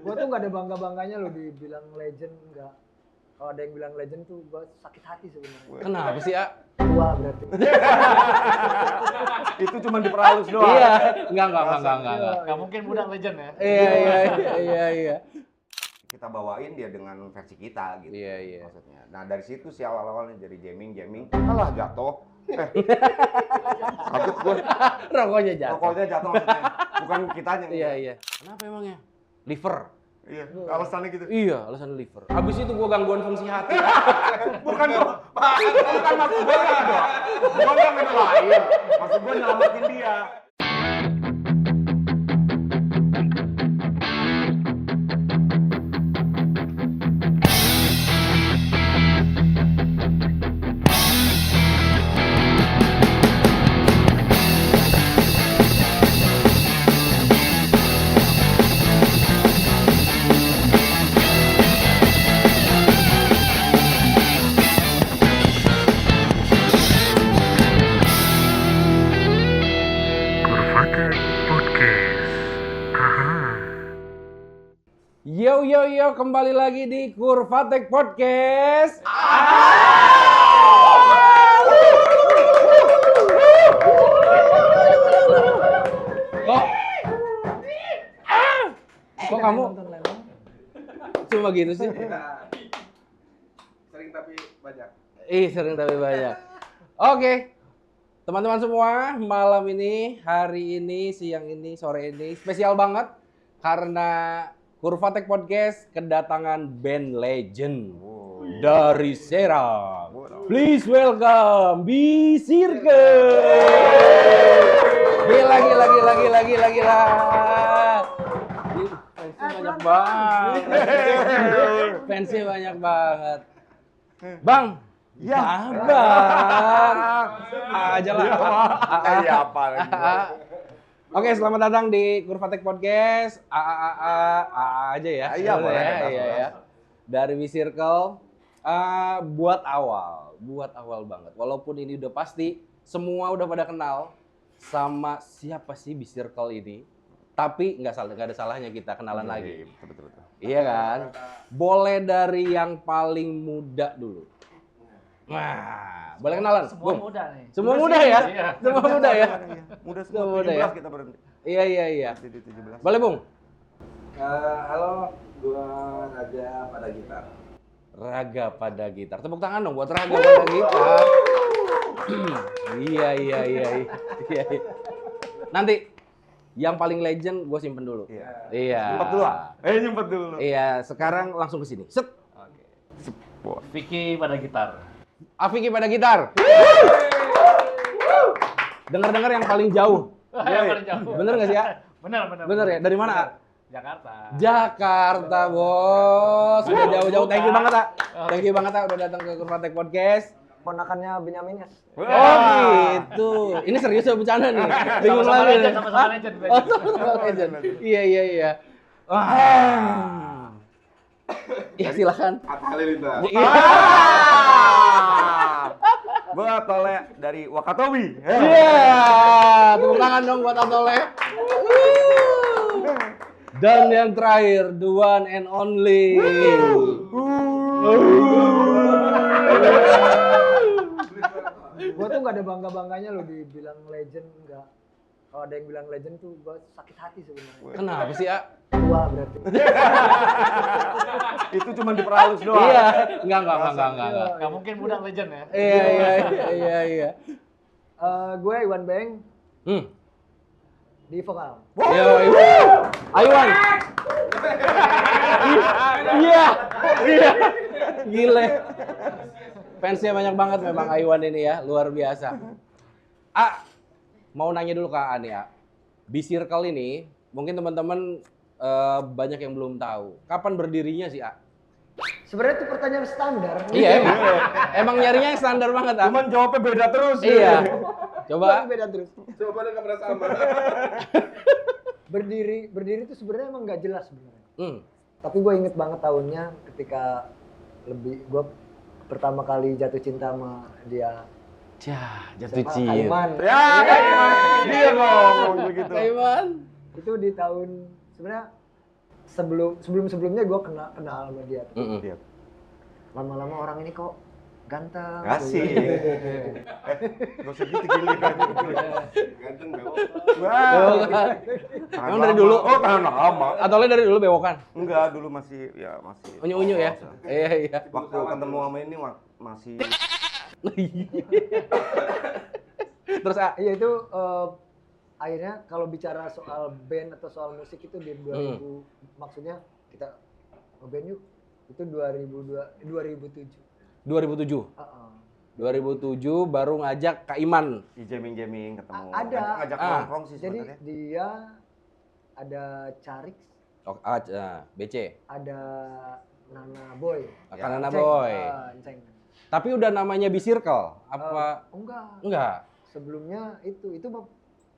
Gue tuh nggak ada bangga-bangganya loh dibilang legend, enggak. Kalau ada yang bilang legend tuh gue sakit hati sebenarnya. Kenapa sih, A? Tua berarti. Itu cuma diperhalus doang. Iya, enggak. Nggak mungkin muda legend ya. Iya. Kita bawain dia dengan versi kita gitu. Iya. Maksudnya. Nah, dari situ sih awal-awalnya dari jamming. Alah jatuh. Kaget gue. Rokoknya jatuh. Rokoknya jatuh maksudnya. Bukan kitanya. Iya. Kenapa emangnya? Liver. Iya, alasannya gitu. Iya, alasan liver. Abis itu gua gangguan fungsi hati. Bukan maksud gue gitu. Gue nggak ngelain. Maksud gue nyelamatin dia. Yo, kembali lagi di Kurvatek Podcast. Kok kamu cuma gitu sih? Sering tapi banyak. Sering tapi banyak. Oke. Teman-teman semua, malam ini, hari ini, siang ini, sore ini spesial banget karena Kurvatek Podcast kedatangan band legend dari Serang. Please welcome B-Circle. Gila. Fansnya banyak banget. Bang. Ya. Bang. Aja lah. Iya apa lagi. Oke, selamat datang di Kurvatek Podcast. Aja ya. Iya, boleh. Iya. Dari B-Circle, buat awal banget. Walaupun ini udah pasti semua udah pada kenal sama siapa sih B-Circle ini. Tapi nggak ada salahnya kita kenalan lagi. Betul. Iya kan? Boleh dari yang paling muda dulu. Nah, boleh kenalan? Semua muda nih. Semua muda ya? Iya. Semua muda ya? Mudah Semua semua. muda 17 ya? kita berhenti. Iya. Di 17. Boleh, Bung? Halo, gua Raga pada gitar. Raga pada gitar. Tepuk tangan dong buat Raga pada gitar. Iya. Nanti yang paling legend gue simpen dulu. Iya. Nyempet dulu. Iya, sekarang langsung ke sini. Set. Vicky pada gitar. Afiki pada gitar. Dengar-dengar yang paling jauh. Yang paling jauh. Bener nggak sih ya? Bener Ya? Dari mana? A? Jakarta, Bos. Udah jauh-jauh. Thank you banget, A. Thank you banget, A. Udah datang ke Kurvatek Podcast. Ponakannya Benyamin ya. Oh gitu. Ini serius ya bercanda nih. Bingung Sama-sama lagi. legend, sama-sama legend. Oh, sama-sama legend. Iya. Wah. Ya silakan. Atta Halilintar. Buat Tole dari Wakatobi. Iya. Tepuk tangan dong buat Atole. Dan yang terakhir, the one and only. Gue tuh nggak ada bangga-bangganya loh dibilang legend, enggak. Kalau ada yang bilang legend tuh gue sakit hati sebenarnya. Kenapa sih, A? Tua berarti. Itu cuma diperhalus doang. Iya. Enggak. Nggak mungkin muda legend ya. Iya. Gue Iwan Beng Hmm. di vokal. Yo, Aywan. Iya. Gile. Fansnya banyak banget memang Aywan ini ya, luar biasa. Mau nanya dulu ke Ani ya. B-Circle ini mungkin teman-teman banyak yang belum tahu. Kapan berdirinya sih, A? Sebenarnya itu pertanyaan standar. Iya, emang nyarinya yang standar banget, A. Cuman jawabnya beda terus. Iya. Coba. Beda terus. Coba nggak pernah sama. Berdiri itu sebenarnya emang nggak jelas sebenarnya. Hmm. Tapi gue inget banget tahunnya ketika gue pertama kali jatuh cinta sama dia. Jatuh Sama cinta. Kaiman. Ya, Kaiman. Dia ngomong begitu. Kaiman. Itu di tahun sebenarnya sebelumnya gue kenal sama dia. Mm-mm. Iya. Lama-lama orang ini kok ganteng. Asik. Gak usah gitu gili kan. Ganteng gak? Wah. Kan? Emang dari dulu? Oh, tahan lama. Atau dari dulu bewokan? Enggak, dulu masih Unyu-unyu ya? Iya. Waktu ketemu sama ini masih Terus Iya itu akhirnya kalau bicara soal band atau soal musik itu di 2000 maksudnya kita ngeband yuk itu 2007. 2007. 2007 baru ngajak Kak Iman. di jamming ketemu. Ada. Ngajak Ah. nongkrong sih Jadi sebenarnya. dia ada Charix, BC. ada Nana Boy. Akan Nana Enceng. Boy. Enceng. Tapi udah namanya B-Circle? Apa? Enggak. Sebelumnya itu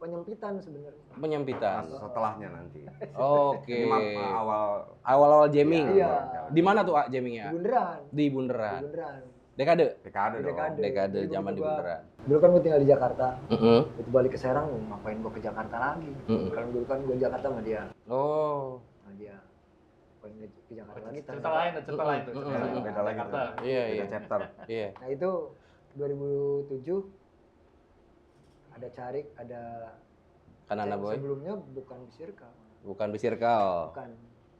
penyempitan sebenarnya. Penyempitan. Setelahnya nanti. Oke. Ini awal Awal-awal jamming. Iya. Di mana tuh Di jammingnya? Bundaran. Di Bundaran. Di Bundaran. Dekade. dekade dong. Dekade Jadi zaman di gua- Bundaran. Dulu kan gue tinggal di Jakarta. Heeh. Itu balik ke Serang, ngapain gue ke Jakarta lagi? Kalau dulu kan gue Jakarta sama dia. Oh. Sama dia. Ngapain ke Jakarta lagi? Cerita lain tuh, cerita lain tuh. Mm-mm. cerita lain. Beda lagi tuh. Jakarta. Iya, Beda iya. chapter. Iya. Nah itu 2007 ada Carik, ada Kanana Boy. Sebelumnya bukan di Circle. Bukan B-Circle. Bukan.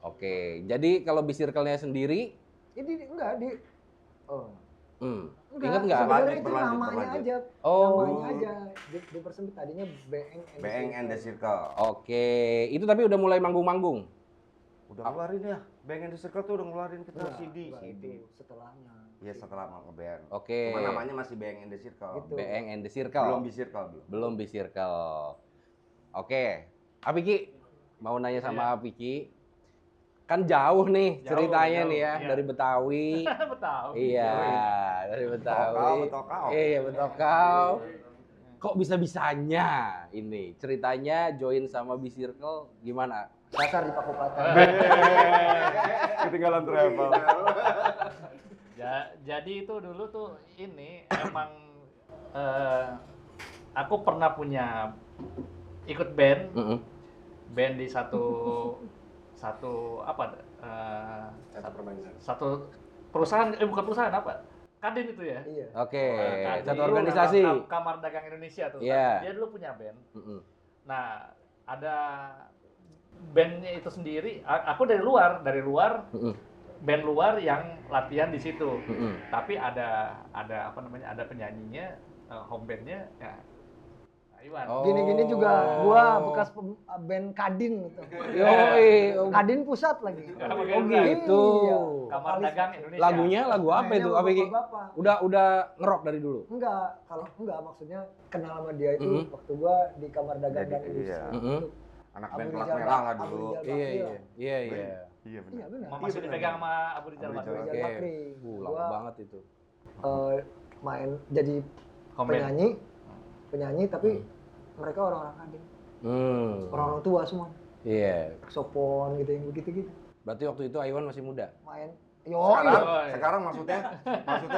Oke. Jadi kalau B-Circle-nya sendiri, Ini enggak di ingat nggak? Sebenarnya itu Berlanjut, namanya berlanjut. aja. Oh. Namanya aja. Dipersempit tadinya Bang and the Circle. Oke. Itu tapi udah mulai manggung-manggung. Udah ngeluarin ya. Bang and the Circle tuh udah ngeluarin kita Enggak, CD. itu setelahnya. Iya setelah mau ngeband. Oke. Cuma namanya masih Bang and the Circle. Gitu. Bang and the Circle. Belum di Circle belum. Belum B-Circle. Oke. Apiki, mau nanya sama Apiki. Kan jauh nih Jauh, ceritanya jauh, nih ya, iya. dari Betawi. Betawi. Iya, dari Betawi. Betokau. Iya, Betokau. Kok bisa-bisanya ini ceritanya join sama B-Circle gimana? Dasar di Pakopatan. Ketinggalan travel. Jadi itu dulu tuh ini emang aku pernah punya ikut band, band di satu apa satu perusahaan bukan perusahaan apa Kadin itu ya. Iya. Oke, Kadin satu dulu, organisasi. Kamar Dagang Indonesia tuh. Iya. Dia dulu punya band. Mm-mm. Nah, ada bandnya itu sendiri. Aku dari luar, Mm-mm. band luar yang latihan di situ. Mm-mm. Tapi ada apa namanya? Ada penyanyinya, home bandnya, ya. Iwan. Oh. Gini-gini juga gua bekas band Kadin gitu. Yoi. Kadin pusat lagi. Oh, gitu. Iya. Kamar Dagang Indonesia. Lagunya lagu apa itu? Apa Ki? Bapak. Udah ngerok dari dulu. Enggak, kalau enggak maksudnya kenal sama dia itu Mhm. waktu gua di kamar dagang Jadi, dan industri. iya. Mhm. Anak Abu band kelas Rizal merah lah Abu dulu. Rizal Iya, Bakri iya. lah. Iya, iya. Iya Iya benar. benar. Masih dipegang sama Abu Rizal Abu Bakri. Rizal Rizal Oke. Bakri. Lama Gua banget itu. main jadi Home band. penyanyi tapi mereka orang-orang Kadin. Orang-orang tua semua. Iya. Saksofon gitu yang begitu-gitu. Berarti waktu itu Aiwan masih muda. Main. Sekarang, Yoi. sekarang maksudnya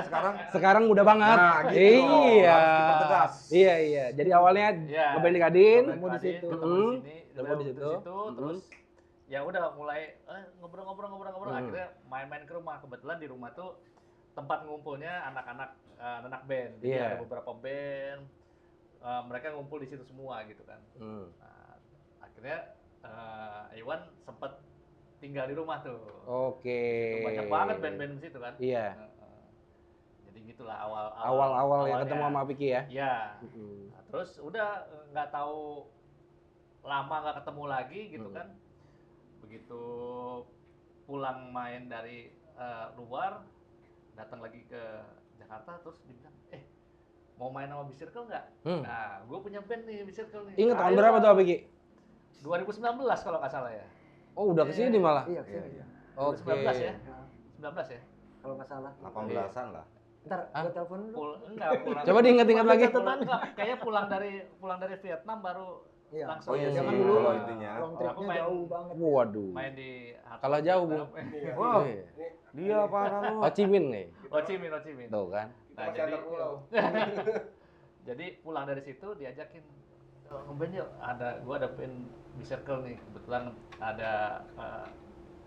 sekarang Sekarang muda banget. Nah, gitu. Iya. Harus dipertegas. Iya, iya. Jadi awalnya Iya. ngeband di Kadin. Ketemu di situ. Ketemu di sini, Ketemu di situ. terus ya udah mulai ngobrol-ngobrol Hmm. akhirnya main-main ke rumah. Kebetulan di rumah tuh tempat ngumpulnya anak-anak anak band. Jadi Iya. ada beberapa band mereka ngumpul di situ semua gitu kan. Hmm. Nah, akhirnya Iwan sempat tinggal di rumah tuh. Oke. Banyak banget band-band di situ kan. Iya. Jadi gitulah awal Awal-awal ya awalnya. ketemu sama Piki ya. Iya. Nah, terus udah nggak tahu lama nggak ketemu lagi gitu kan. Begitu pulang main dari luar, datang lagi ke Jakarta terus dibilang, mau main sama B-Circle nggak? Nah, gue punya band nih B-Circle nih. Ingat tahun Ayo. berapa tuh Piki? 2019 kalau nggak salah ya. Oh, udah kesini malah. Iya, Iya, kesini. iya. Oke. 19 ya? Nah, 19 ya? kalau nggak salah. 18-an lah. Ntar gua telepon dulu. Enggak, pulang. Coba diingat-ingat lagi. Kayaknya pulang dari Vietnam baru Iya. langsung Oh iya Dia sih, kan dulu kalau intinya. long Aku tripnya main- jauh banget. Waduh. main di Kalah jauh, Bu. Wah, Iya. dia apaan lu? Ho Chi Minh nih. Ho Chi Minh. Tuh kan. Nah, Masih jadi antar pulau. jadi pulang dari situ diajakin ngeband yuk. Gua ada band B-Circle nih. Kebetulan ada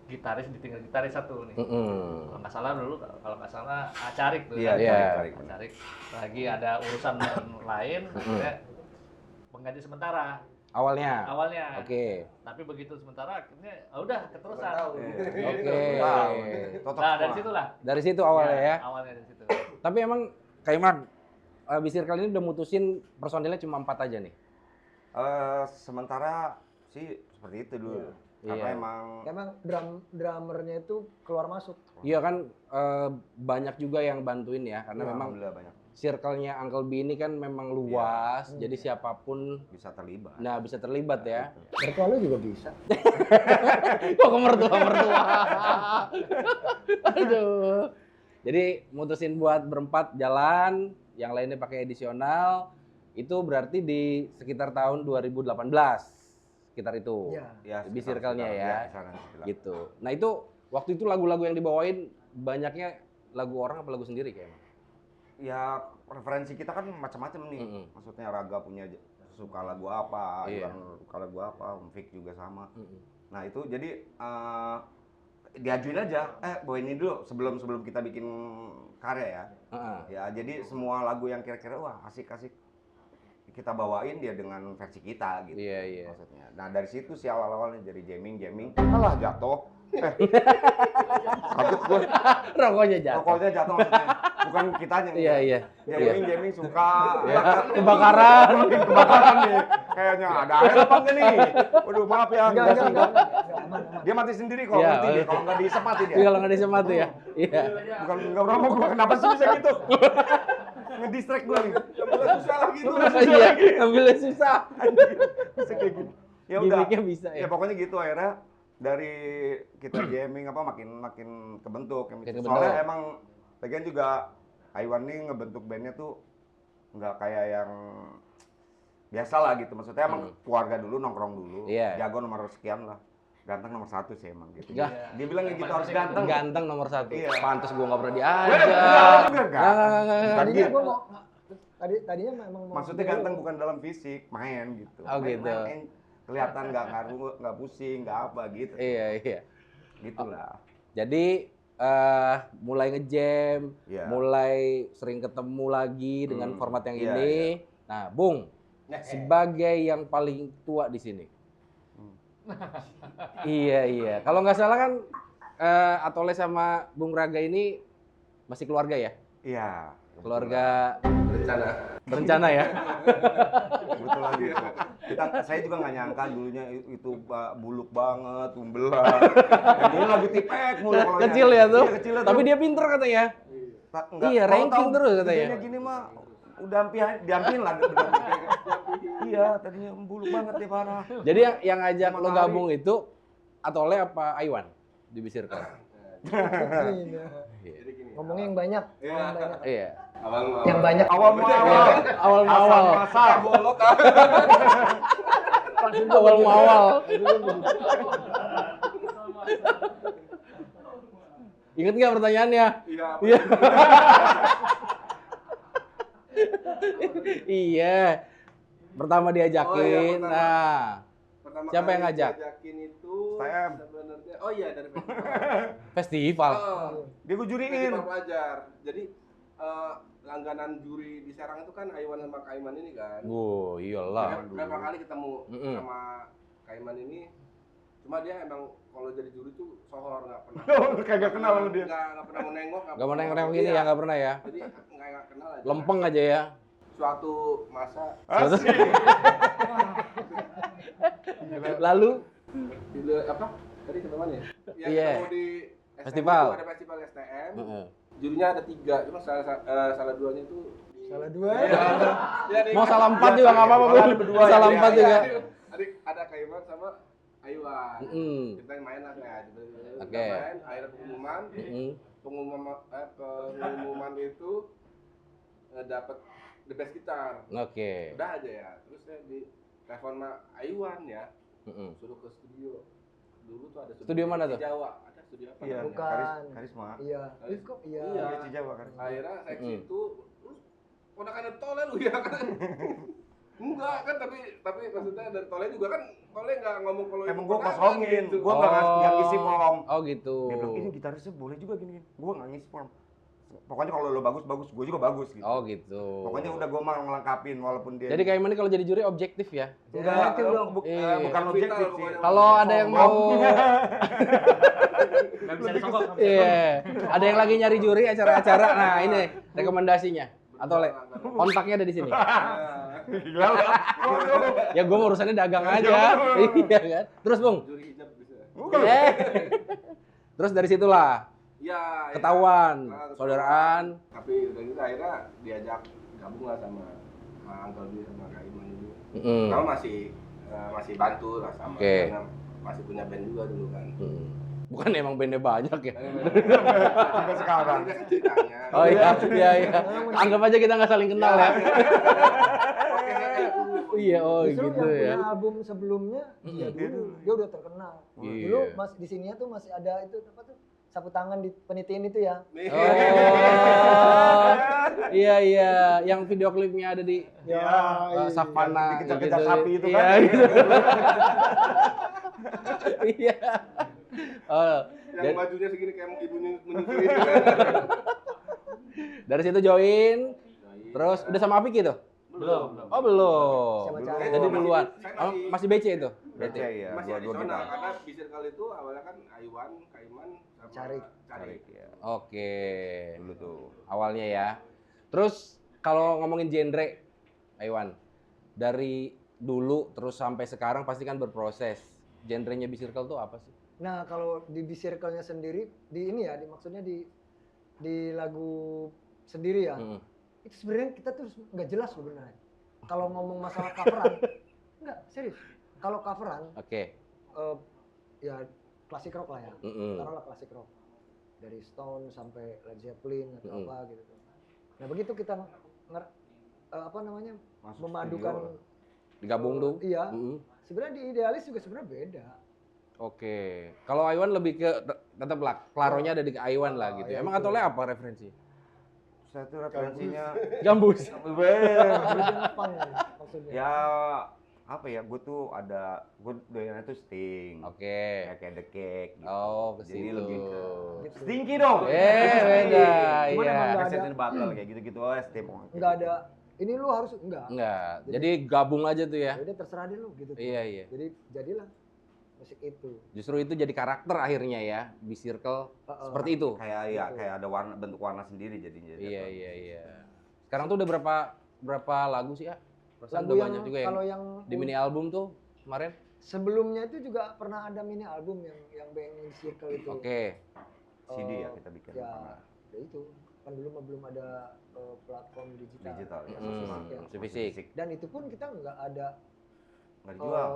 gitaris ditinggal gitaris satu nih. Mm-mm. Kalau nggak salah dulu, kalau nggak salah Acarik tuh. Iya, kan? Iya. Acarik. Lagi ada urusan lain, akhirnya pengganti sementara Awalnya. awalnya. Oke. Tapi begitu sementara akhirnya udah keterusan. Oke. Nah dari situlah. Dari situ awalnya ya. Awalnya dari situ. Tapi emang Kak Iman, Bisirkel ini udah mutusin personilnya cuma 4 aja nih. Sementara sih seperti itu dulu. Karena Iya. emang drummernya itu keluar masuk. Iya kan banyak juga yang bantuin ya karena memang alhamdulillah banyak circle-nya Uncle B ini kan memang luas, jadi siapapun bisa terlibat. bisa terlibat ya. Mertua lu juga bisa. Kok ke mertua? Aduh. Jadi mutusin buat berempat jalan, yang lainnya pakai edisional. Itu berarti di sekitar tahun 2018. Sekitar itu. Iya. Ya, Lebih circle-nya ya. kisaran sekitar. Gitu. Nah, itu waktu itu lagu-lagu yang dibawain banyaknya lagu orang apa lagu sendiri kayaknya? Ya referensi kita kan macam-macam nih. Mm-mm. Maksudnya Raga punya suka lagu apa, Iya. Iwan suka lagu apa, Fik juga sama. Mm-mm. Nah itu jadi diajuin aja, bawa ini dulu sebelum kita bikin karya ya. Heeh. Ya jadi semua lagu yang kira-kira wah asik-asik kita bawain dia dengan versi kita gitu. Iya, iya. Maksudnya. Nah dari situ sih awal-awalnya dari jamming, alah jatuh. Sakit gue. Rokoknya jatuh. Pokoknya jatuh maksudnya. Bukan kitanya. Iya, iya. Jamming suka. Ya, kebakaran. Kebakaran nih. Kayaknya ada air apa enggak nih? Waduh maaf ya. Enggak, sih. aman, aman. Dia mati sendiri kalau Iya, mati iya. dia. Kalau nggak diisep mati dia. Iya, kalau nggak disemati ya. Iya. Bukan nggak pernah mau gue kenapa sih bisa gitu? Ngedistract gue nih. Ambilnya susah lah gitu. Iya, ambilnya susah. Bisa kayak gitu. Ya udah. Gimiknya bisa ya. Ya pokoknya gitu akhirnya dari kita jamming apa makin kebentuk. Makin kebentuk. Soalnya emang lagian juga Iwan nih ngebentuk bandnya tuh nggak kayak yang biasa lah gitu. Maksudnya emang keluarga dulu nongkrong dulu. Iya. Jago nomor sekian lah. Ganteng nomor 1 sih emang gitu. Ya. Dia bilang gitu harus ganteng. Ganteng nomor 1. Iya. Pantes gua nggak pernah Enggak, diajak. enggak. Tadinya Dia- gua mau tadinya memang mau Maksudnya ganteng bukan dalam fisik, main gitu. Oh, gitu. Kelihatan nggak ngaruh, nggak pusing, nggak apa gitu. Iya, iya. Gitulah. Jadi mulai ngejam, Iya. mulai sering ketemu lagi dengan format yang Iya, ini. Nah, Bung, sebagai yang paling tua di sini. Iya. Kalau nggak salah kan Atole sama Bung Raga ini masih keluarga ya? Iya. Keluarga berencana ya? Kebetulan gitu. Saya juga nggak nyangka dulunya itu buluk banget, umbelan. Ini lagi tipek mulu kalau Kecil nyanyi. ya tuh. Iya, kecil ya Tapi tuh. dia pinter katanya. Iya, kalau ranking tahu terus katanya. gedenya gini mah udah diambil lah. Iya, tadinya buluk banget dia parah. Jadi yang ngajak lo Matahari. gabung itu Atole apa Aiwan di Bisirkel? ngomongnya yang banyak. Yang banyak. Iya. Yang banyak. Awal muawal. Awal-awal. Asal bolot. Awal-awal. Ingat nggak pertanyaannya? Iya. Iya. Pertama diajakin. pertama. Nah, Pertama Siapa yang kali ngajak? diajakin itu Saya. sebenarnya dari festival. Dia gue juriin. festival pelajar. Jadi langganan juri di Serang itu kan Aiwan sama Kaiman ini kan. Oh, iyalah. Berapa kali ketemu Mm-mm. sama Kaiman ini. Cuma dia emang kalau jadi juri tuh sohor nggak pernah. Kagak kenal sama dia. Nggak pernah mau nengok. Gak mau nengok gini ya, nggak pernah ya. Jadi nggak kenal aja. Lempeng aja ya. Suatu masa Asik. Lalu di apa? Tadi ke mana ya? Ya, Iya. ketemu di STM Festival. itu ada festival STM. Heeh. Jurinya ada 3, cuma salah duanya itu Salah dua. Mau salah 4 juga nggak apa-apa, Malah ada Bung. berdua ya, Salah iya, 4 juga. Ada Kaiman sama Aiwan. Kita yang main lah kan. Oke. Main, akhirnya pengumuman itu dapat the best gitar. Oke. Udah aja ya. Terus saya di telepon sama Aiwan ya. Mm-mm. Suruh ke studio. Dulu tuh ada Studio mana di tuh? Jawa. Ada studio apa? Iya, Bukan. karisma. Iya. Kok iya. Iya. Iya, Cijawa kan. Akhirnya seksi Mm-mm. itu lu ponakan Tole lu ya kan. Enggak kan tapi maksudnya dari Tole juga kan Tole nggak ngomong kalau Emang itu gue kondangan kosongin, gitu. gue nggak ngisi form. Oh gitu. Dia bilang ini gitarisnya boleh juga gini. Gue nggak ngisi form. Pokoknya kalau lo bagus, gue juga bagus gitu. Oh gitu. Pokoknya udah gue mau ngelengkapin walaupun dia. Jadi kayak ini kalau jadi juri objektif ya. enggak, Itu dong. Iya. bukan Vital objektif sih. pokoknya. Kalau ada yang mau Nggak bisa disogok. iya, ada yang lagi nyari juri acara-acara. Nah, ini rekomendasinya. Atau kontaknya ada di sini. Gila lo. Ya gue urusannya dagang aja. Iya kan? Terus, Bung. Juri hijab bisa. Eh. Terus dari situlah Ya, ketahuan, ya. saudaraan. Tapi udah gitu akhirnya diajak gabung lah sama Uncle B sama Kak Iman dulu. Mm. Kalau masih bantu lah sama Oke. karena masih punya band juga dulu kan. Bukan emang bandnya banyak ya? Juga sekarang. Ini kan ceritanya. Oh iya, iya, iya. Anggap aja kita nggak saling kenal ya. Iya, oh Justru gitu yang ya. punya album sebelumnya dia dulu, dia udah terkenal. Iya. Dulu mas di sininya tuh masih ada itu apa tuh sapu tangan di penitiin itu ya. Oh, iya iya, yang video klipnya ada di Ya, savana Dikejar-kejar sapi itu Iya, kan. gitu. Iya. Oh, Yang dan- bajunya segini kayak ibu menyusui. dari situ join, terus udah sama Apik gitu? Belum. Oh belum. Sama Belum. cara. Jadi duluan. Saya Oh, masih BC itu? Berarti. BC ya, Masih dua-dua adisional kita. karena bisir kali itu awalnya kan Aiwan, Kaiman sama Cari. Cari. Ya. Oke. Dulu tuh. Awalnya ya. Terus kalau ngomongin genre, Aiwan, dari dulu terus sampai sekarang pasti kan berproses. Genrenya B-Circle tuh apa sih? Nah, kalau di B-Circle-nya sendiri di ini ya, maksudnya di lagu sendiri ya. Mm. Itu sebenarnya kita tuh nggak jelas sebenarnya. Kalau ngomong masalah coveran, enggak, serius. Kalau coveran Oke. ya klasik rock lah ya. Mm-mm. Taruhlah klasik rock. Dari Stone sampai Led Zeppelin atau Mm-mm. apa gitu. Nah, begitu kita apa namanya? Masuk memadukan Digabung tuh? iya. Mm-mm. Sebenarnya di idealis juga sebenarnya beda. Oke. Kalau Aiwan lebih ke tetap lah, klaronya ada di Aiwan lah Oh, gitu. ya Emang itu. Atole apa referensi? Saya tuh referensinya Gambus. Gampang maksudnya. ya apa ya, gue tuh ada, gue doyannya tuh Sting. Oke. Kayak The Cake gitu. Oh, ke Jadi situ. lebih ke Gitu. Stinky dong. Beda. Cuman Iya. emang nggak Resident ada- Battle kayak gitu-gitu oh Sting. Nggak ada ini lu harus enggak. Enggak. Jadi gabung aja tuh ya. Ya udah terserah deh lu gitu. Iya, iya. Jadi jadilah musik itu. Justru itu jadi karakter akhirnya ya, B-Circle seperti itu. Kayak ya kayak ada warna, bentuk warna sendiri jadinya. Iya, iya, iya. Sekarang tuh udah berapa lagu sih ya? Perasaan Lagu udah yang banyak juga kalau yang yang di mini album tuh kemarin. sebelumnya itu juga pernah ada mini album yang band di Circle itu. Oke. CD ya kita bikin. Ya, sama ya itu kan belum ada platform digital. digital ya. Ya. Si fisik. Dan itu pun kita nggak ada Nggak dijual.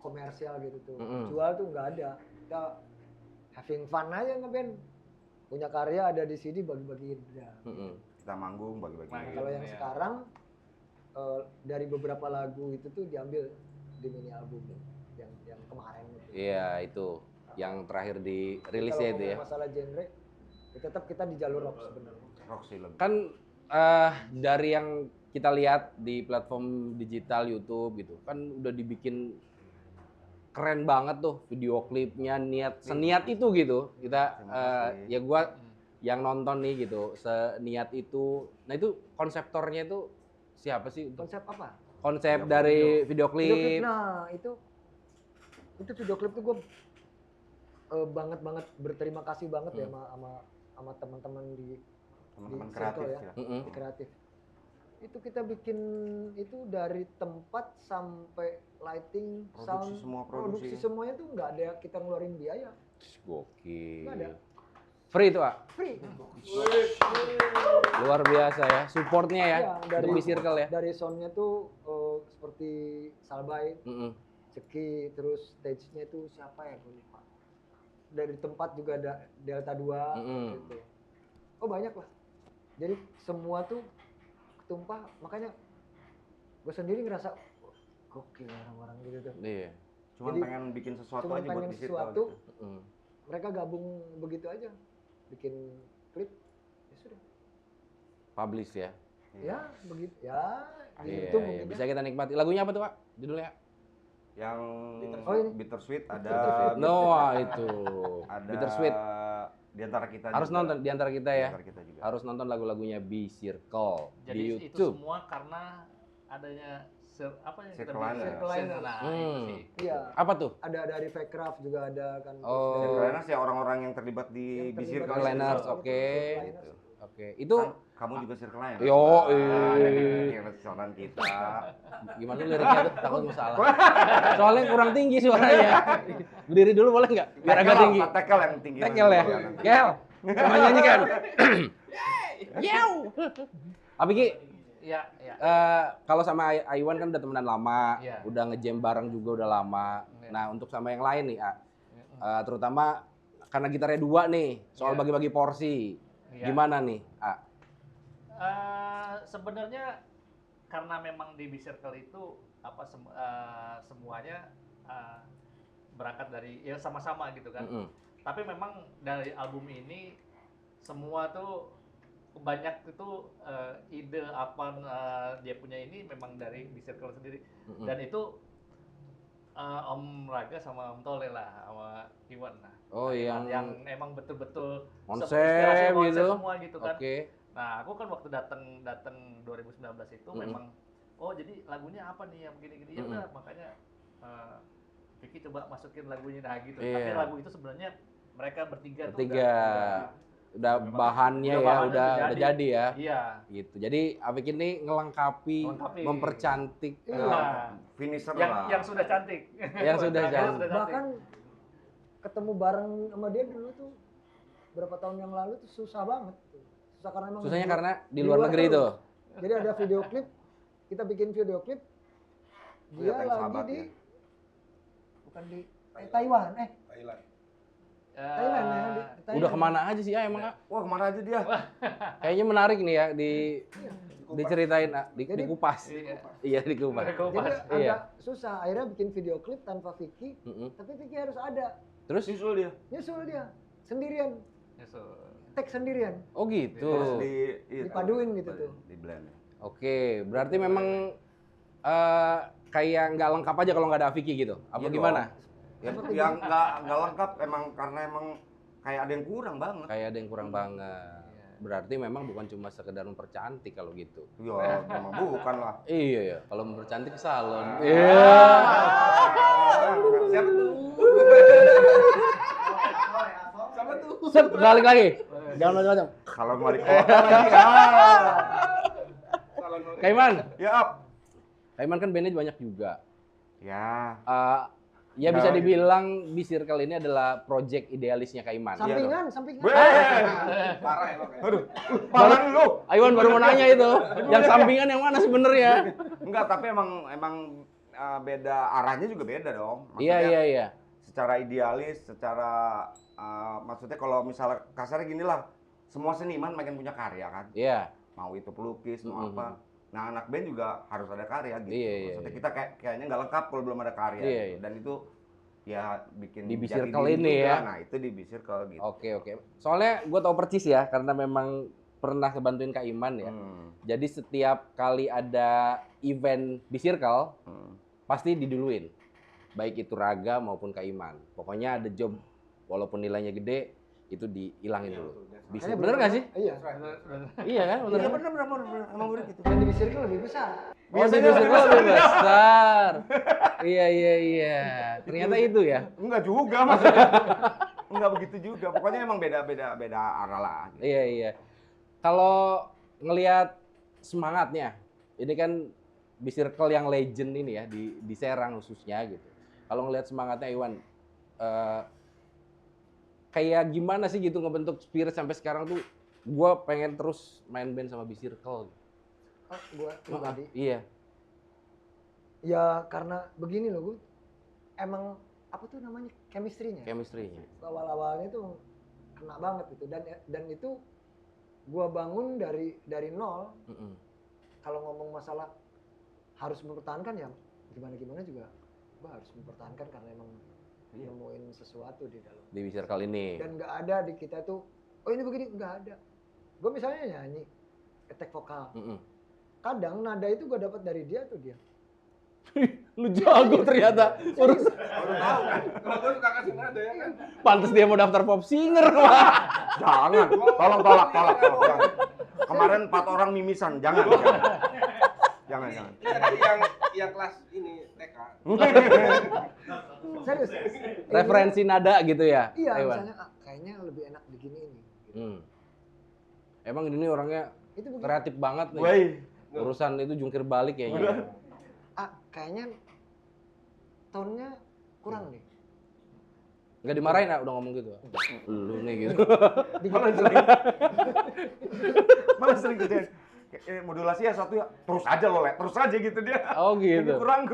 komersial gitu tuh. Mm-mm. Jual tuh nggak ada. Kita having fun aja ngeband. Punya karya ada di CD bagi-bagiin udah. Mm-mm. Kita manggung bagi-bagi. Nah, Manggung. kalau yang Iya. sekarang dari beberapa lagu itu tuh diambil di mini album yang kemarin itu. Iya, itu yang terakhir di Jadi rilisnya kalau itu ya. ngomong masalah genre, ya tetap kita di jalur rock sebenarnya. Rock sih lebih. Kan dari yang kita lihat di platform digital YouTube gitu, kan udah dibikin keren banget tuh video klipnya, seniat itu gitu. Kita Terima kasih. ya gua yang nonton nih gitu, seniat itu. Nah itu konseptornya itu siapa sih? Konsep apa? Konsep Video dari video Video klip. klip. Nah, itu video klip tuh gue banget berterima kasih banget ya sama teman-teman di Teman-teman di kreatif circle ya. ya. Mm-mm. Di kreatif. Itu kita bikin itu dari tempat sampai lighting, Produksi sound, semua produksi. semuanya tuh nggak ada kita ngeluarin biaya. Gokil. Nggak ada. Free itu, Pak. Free. Luar biasa ya, supportnya ya, Iya, untuk B-Circle ya. Dari soundnya tuh seperti Salbay, Mm-mm. Ceki, terus stage-nya itu siapa ya, gue lupa. Dari tempat juga ada Delta 2 Mm-mm. gitu. Oh banyak lah. Jadi semua tuh ketumpah, makanya gue sendiri ngerasa gokil orang-orang gitu tuh. Iya. Cuman Jadi, pengen bikin sesuatu cuman aja buat pengen di situ. sesuatu. Mm. Mereka gabung begitu aja, bikin klip, ya sudah. Publish ya. Ya begitu, ya. Iya, Itu iya. mungkin Bisa kita nikmati. Lagunya apa tuh, Pak? Judulnya? Yang Oh, ini. Bittersweet ada. Bittersweet. Noah itu. Ada Bittersweet. di antara kita Harus juga. nonton di antara kita Di ya. antara kita juga. Harus nonton lagu-lagunya B Circle Jadi di itu YouTube. semua karena adanya apa yang kita Circle bilang? Liner. Circle Liner. Nah, Hmm. itu sih. Iya. Apa tuh? Ada dari Faircraft juga ada kan. Oh. Circle Liners ya orang-orang yang terlibat di Yang terlibat Circle Circle Liners, Circle oke. Liners. Oke, itu Kan kamu juga Circle Liners. Yo, Ada di restoran kita. gimana tuh liriknya tuh? Takut salah. Soalnya kurang tinggi suaranya. Berdiri dulu boleh nggak? Biar agak tinggi. Tekel yang tinggi. Tekel ya. nanti. Gel. Coba nyanyikan. Yew. Apa Ki? Iya, iya. Kalau sama Aiwan kan udah temenan lama, Iya. udah ngejam bareng juga udah lama. Iya. Nah untuk sama yang lain nih, terutama karena gitarnya dua nih, soal Iya. bagi-bagi porsi, Iya. gimana nih? Sebenarnya karena memang di B-Circle itu semuanya berangkat dari ya sama-sama gitu kan. Mm-mm. Tapi memang dari album ini semua tuh banyak itu ide apa dia punya ini memang dari B-Circle sendiri. Mm-mm. Dan itu Om Raga sama Om Tole lah sama Iwan lah. Oh, Iwan yang emang betul-betul konsep inspirasi gitu. semua gitu kan. Oke. Nah, aku kan waktu datang 2019 itu Mm-mm. memang oh jadi lagunya apa nih yang begini-gini. Ya udah makanya Vicky coba masukin lagunya nah gitu. Iya. Tapi lagu itu sebenarnya mereka bertiga tuh Bertiga. Udah bahannya udah ya, bahannya udah udah jadi ya. Iya. Gitu. Jadi Apik ini ngelengkapi, Melengkapi. mempercantik. Iya. Finisher Yang lah. yang sudah cantik. Yang sudah Yang cantik. Bahkan ketemu bareng sama dia dulu tuh berapa tahun yang lalu tuh susah banget. Susah karena emang Susahnya karena di luar negeri terus. tuh. Jadi ada video klip, kita bikin video klip. Dia Lihat yang lagi sahabat di ya. bukan di Taiwan, Thailand. Thailand ya, di Thailand. Udah kemana aja sih ya emang? Wah, kemana aja dia? Kayaknya menarik nih ya diceritain, Jadi- dikupas. Iya. Iya dikupas. Jadi Iya. agak susah. Akhirnya bikin video klip tanpa Vicky, Mm-mm. tapi Vicky harus ada. Terus? Nyusul dia. Nyusul dia sendirian, Yes, so. tag sendirian. Oh gitu. Terus Dipaduin gitu tuh. Di blend. Oke, berarti memang kayak nggak lengkap aja kalau nggak ada Vicky gitu. Apa Iya gimana? Yang nggak lengkap emang karena emang kayak ada yang kurang banget. Kayak ada yang kurang banget. Berarti memang bukan cuma sekedar mempercantik kalau gitu. Ya, memang bukan lah. Iya ya, kalau mempercantik ke salon. Ah. Iya. Siapa tuh? Set, balik lagi. Jangan macam-macam. Kalau mau di kota lagi. Ah. Kaiman. Ya, Ap. Kaiman kan bandnya banyak juga. Ya. Ya bisa Ya, dibilang B-Circle ini adalah project idealisnya Kaiman. Sampingan, sampingan. Parah emang ya. Aduh, parah lu. Aiwan baru mau nanya itu. Yang sampingan yang mana sebenarnya? Enggak, tapi emang beda arahnya juga beda dong. Iya, iya, iya. Secara idealis, secara maksudnya kalau misalnya kasarnya gini lah, semua seniman makin punya karya kan. Iya. Mau itu pelukis, mau Mhm. apa. Nah, anak band juga harus ada karya gitu. Iya, iya, Maksudnya iya. kita kayaknya nggak lengkap kalau belum ada karya. Iya, gitu. iya. Dan itu ya bikin Di jati B-Circle diri ini juga. ya. Nah, itu di B-Circle gitu. Oke, oke. Soalnya gue tau persis ya, karena memang pernah kebantuin Kak Iman ya. Jadi setiap kali ada event B-Circle, pasti diduluin. Baik itu Raga maupun Kak Iman. Pokoknya ada job, walaupun nilainya gede, itu dihilangin dulu. Bisa. Makanya Bener nggak sih? Iya. Iya kan? Bener. Iya kan? bener, emang bener gitu. Dan di Circle lebih besar. Oh, di B-Circle lebih besar. Iya, iya, iya. Ternyata itu ya. Enggak juga maksudnya. Enggak begitu juga. Pokoknya emang beda arah lah. Gitu. Iya, iya. Kalau ngelihat semangatnya, ini kan B-Circle yang legend ini ya, di Serang khususnya gitu. Kalau ngelihat semangatnya Iwan, kayak gimana sih gitu ngebentuk spirit sampai sekarang tuh, gue pengen terus main band sama B-Circle. Oh, gua pribadi. Iya. Ya karena begini loh, gue emang apa tuh namanya chemistry-nya. Chemistry-nya. Awal-awalnya tuh kena banget gitu dan itu gua bangun dari nol. Mm-mm. Kalau ngomong masalah harus mempertahankan ya gimana juga gua harus mempertahankan karena emang nemuin sesuatu di dalam. Di B-Circle ini. Dan nggak ada di kita tuh, oh ini begini, nggak ada. Gue misalnya nyanyi, attack vokal. Mm-mm. Kadang nada itu gue dapat dari dia tuh dia. Lu jago ternyata. Baru tahu kan. Kalau gue suka kasih nada ya kan. Pantes dia mau daftar pop singer. Jangan, tolong tolak. Jangan. Kemarin 4 orang mimisan, jangan. Jangan. Ini ada yang kelas ini TK. Serius. Referensi nada gitu ya. Iya, Iwan? misalnya kayaknya lebih enak begini ini. Gitu. Emang ini orangnya Itu begitu. kreatif banget nih. Woi, Urusan itu jungkir balik kayaknya. Kayaknya tone-nya kurang deh. Nggak dimarahin udah ngomong gitu. Lu nih gitu. malah sering gitu ya. Modulasi ya satu ya, terus aja lo, Le. Terus aja gitu dia. Oh gitu. Kurang.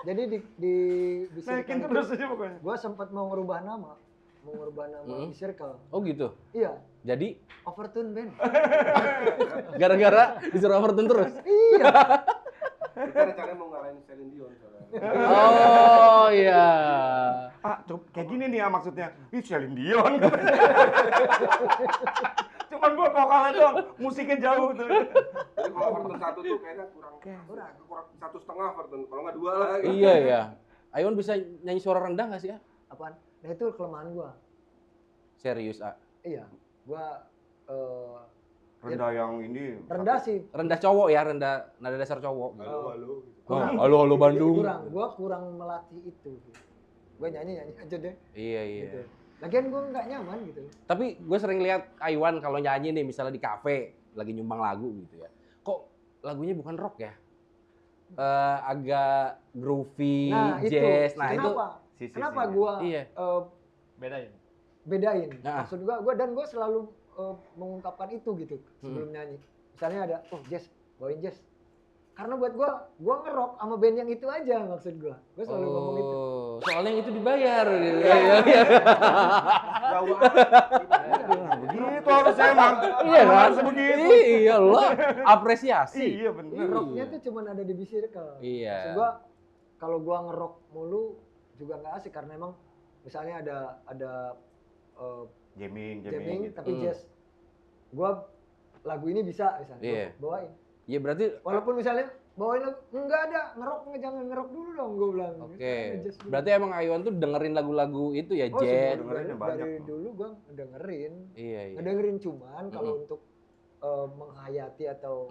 Jadi di Naikin terus aja pokoknya. gue sempat mau ngerubah nama di Circle. Oh gitu. Iya, Jadi Overtune Band. gara-gara disuruh overtune terus. Iya. Kita rencananya mau ngalahin Celine Dion soalnya. Oh iya. Kayak gini nih ya maksudnya. Ih, Celine Dion. Cuman gua vokalnya doang, musiknya jauh tuh. Jadi kalau Everton 1 tuh kayaknya kurang 1,5 Everton. Kalau nggak 2 lah. Gitu. Iya ya. Iwan bisa nyanyi suara rendah nggak sih ya? Apaan? Nah itu kelemahan gue. Serius Iya, gue Rendah yang ini. rendah sih. rendah cowok ya, rendah nada dasar cowok. Halo. Halo Bandung. Gue kurang melatih itu. Gue nyanyi aja deh. Iya. Gitu. Lagian gue nggak nyaman gitu. Tapi gue sering lihat Iwan kalau nyanyi nih misalnya di kafe lagi nyumbang lagu gitu ya. Kok lagunya bukan rock ya? Agak groovy, Nah itu. jazz. Nah Kenapa gue Iya. Bedain. Nah. maksud gue selalu mengungkapkan itu gitu sebelum nyanyi. Misalnya ada, jazz, bawain jazz. Karena buat gue ngerok sama band yang itu aja maksud gue. Gue selalu ngomong itu. Soalnya yang itu dibayar gitu. Begitu harusnya emang. Iya kan? Harus begitu. Iya lo apresiasi. Iya bener. Rocknya tuh cuma ada di Circle. Iya. Maksud gue kalau gue ngerok mulu juga nggak asik karena emang misalnya ada Jamming jamming gitu. tapi jazz. Gue lagu ini bisa misalnya Iya. gua bawain. Iya berarti Walaupun misalnya bawain lagu enggak ada jangan ngerok dulu dong gue bilang. oke. Jazz dulu. Berarti emang Iwan tuh dengerin lagu-lagu itu ya, Oh, jazz. dengerin banyak. dari dulu gue dengerin. Iya. Ngedengerin cuman kalau untuk menghayati atau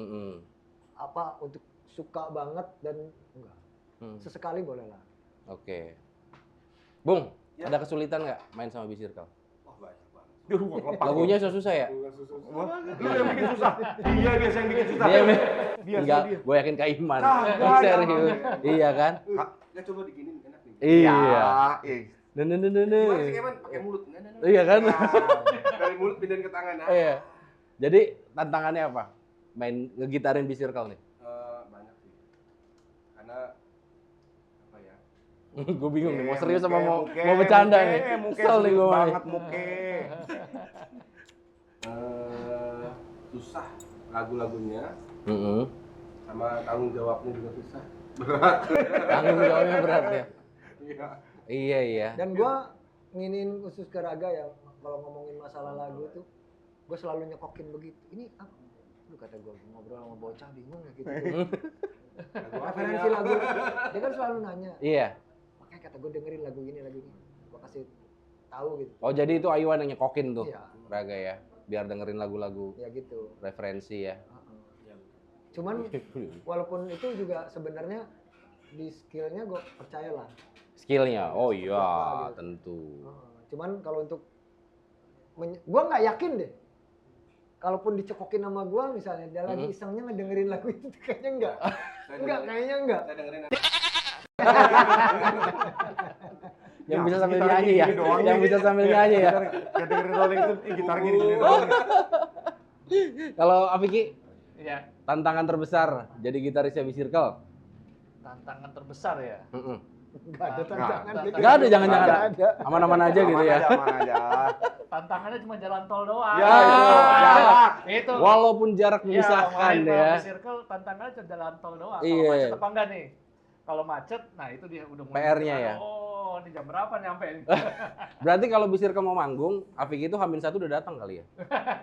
apa untuk suka banget dan enggak. Sesekali boleh lah. Oke. Bung, Ya. ada kesulitan nggak main sama B-Circle? Wah banyak banget. Duh, gua kelepak. Lagunya susah ya? Lu yang bikin susah. Dia biasa yang bikin susah. Dia Biasa enggak, dia. gue yakin Kak Iman. Kagak, Serius. Iya kan? Ya coba diginin enak nih. Iya. Iya. Gimana sih Keman? Pakai mulut. Iya kan? Dari mulut pindahin ke tangan. Iya. Jadi tantangannya apa? Main ngegitarin B-Circle nih? Banyak sih. Karena apa ya? Gue bingung nih, mau serius Muke, sama mau muke, bercanda muke, nih. muke, Kesel nih serius gue. banget muke. Susah lagu-lagunya Heeh. sama tanggung jawabnya juga susah. Tanggung jawabnya berat ya. Iya. Iya. Dan gue nginin khusus ke Raga ya kalau ngomongin masalah lagu tuh gue selalu nyekokin begitu. Ini apa? Aduh kata gue ngobrol sama bocah bingung ya gitu. Referensi lagu dia kan selalu nanya. Iya. Makanya kata gue dengerin lagu ini. Gue kasih tahu gitu. Oh jadi itu Iwan yang nyekokin tuh, Iya. Raga ya, biar dengerin lagu-lagu Ya gitu. referensi ya. Cuman walaupun itu juga sebenarnya di skillnya gue percayalah. Skillnya, oh iya Apa gitu. tentu. Cuman kalau untuk gue nggak yakin deh. Kalaupun dicekokin sama gue misalnya dia lagi isengnya ngedengerin lagu itu kayaknya enggak. Kayaknya enggak. Saya dengerin Yang Ya, bisa sambil gitar nyanyi ya, gini doang yang nih. bisa sambil nyanyi ya. Ya dengerin Rolling Stone, gitar gini doang. Kalau Afiki, Iya. tantangan terbesar jadi gitarisnya B-Circle? Tantangan terbesar ya. Enggak ada tantangan. Nggak ada, jangan-jangan. Nggak ada. Aman-aman aja gitu ya. Aman aja. Tantangannya cuma jalan tol doang. Ya, itu. Jarak. Itu. Walaupun jarak Iya, memisahkan main ya. di circle tantangannya cuma jalan tol doang. Iya. Kalau macet apa enggak nih? Kalau macet, nah itu dia udah mulai. PR-nya ya? Oh, ini jam berapa nyampe ini? Berarti kalau B-Circle mau manggung, Afiki itu H-1 udah datang kali ya?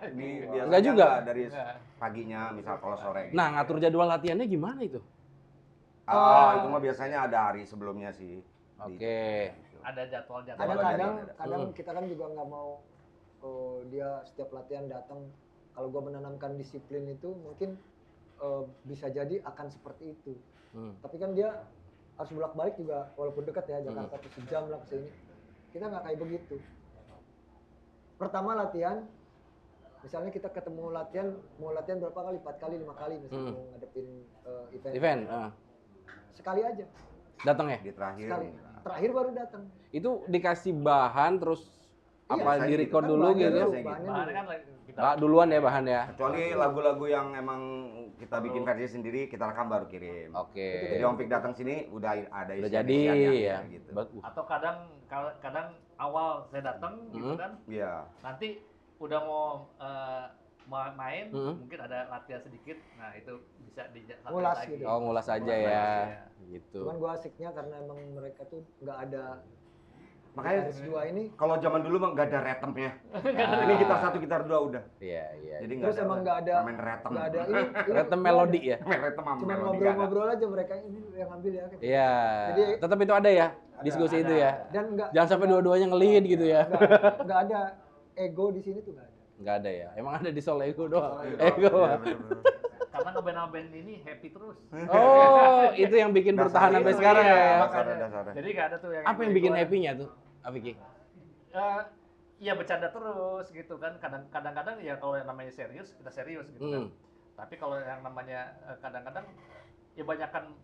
Biasanya Enggak juga? Dari Enggak. paginya, misal kalau sore. Nah, ngatur jadwal latihannya gimana itu? Itu mah biasanya ada hari sebelumnya sih. Oke. Ada jadwal-jadwal. Ada Ada. kadang kita kan juga nggak mau dia setiap latihan datang. Kalau gua menanamkan disiplin itu mungkin bisa jadi akan seperti itu. Tapi kan dia harus bolak-balik juga, walaupun dekat ya Jakarta tuh sejam lah ke sini. Kita nggak kayak begitu. Pertama latihan, misalnya kita ketemu mau latihan berapa kali? 4 kali, 5 kali misalnya mau ngadepin event. Sekali aja, Datang ya? Di terakhir. sekali. Terakhir baru datang. Itu dikasih bahan terus apa biasanya di record gitu. dulu Bahannya gitu? dulu, Biasanya bahannya Bahannya dulu. kan kita Duluan ya bahan ya. Kecuali lagu-lagu yang emang kita bikin versi sendiri, kita rekam baru kirim. Oke. Jadi Om Fik datang sini udah ada Udah isian-isiannya jadi ya. gitu. atau kadang awal saya datang gitu kan, Iya. nanti udah mau main Hmm. mungkin ada latihan sedikit, nah itu bisa latihan Ngulas lagi. gitu. Oh, ngulas aja Ngulas ya. aja. Gitu. Cuman gua asiknya karena emang mereka tuh nggak ada Makanya Gitaris 2 ini. kalau zaman dulu mah nggak ada retemnya. Ini gitar 1, gitar 2 udah. Iya, iya. Jadi Terus emang nggak ada main retem. nggak ada ini Retem melodi ya? Main retem sama Cuma melodi nggak ada. ngobrol-ngobrol aja mereka ini yang ambil ya. Gitu. Iya. Jadi- Tetap itu ada ya diskusi ada. itu ya. Dan Jangan sampai dua-duanya nge-lead gitu ya. nggak ada ego di sini tuh nggak ada. Nggak ada ya. Emang ada di Solo Ego doang. Iya, Ego. bener-bener. Karena ngeband-ngeband ini happy terus. Oh, itu yang bikin bertahan Dasarnya sampai itu, sekarang iya, ya. dasarnya. Jadi nggak ada tuh yang Apa yang bikin happy-nya tuh, Afiki? Ya bercanda terus gitu kan. Kadang-kadang ya kalau yang namanya serius kita serius gitu kan. Tapi kalau yang namanya kadang-kadang ya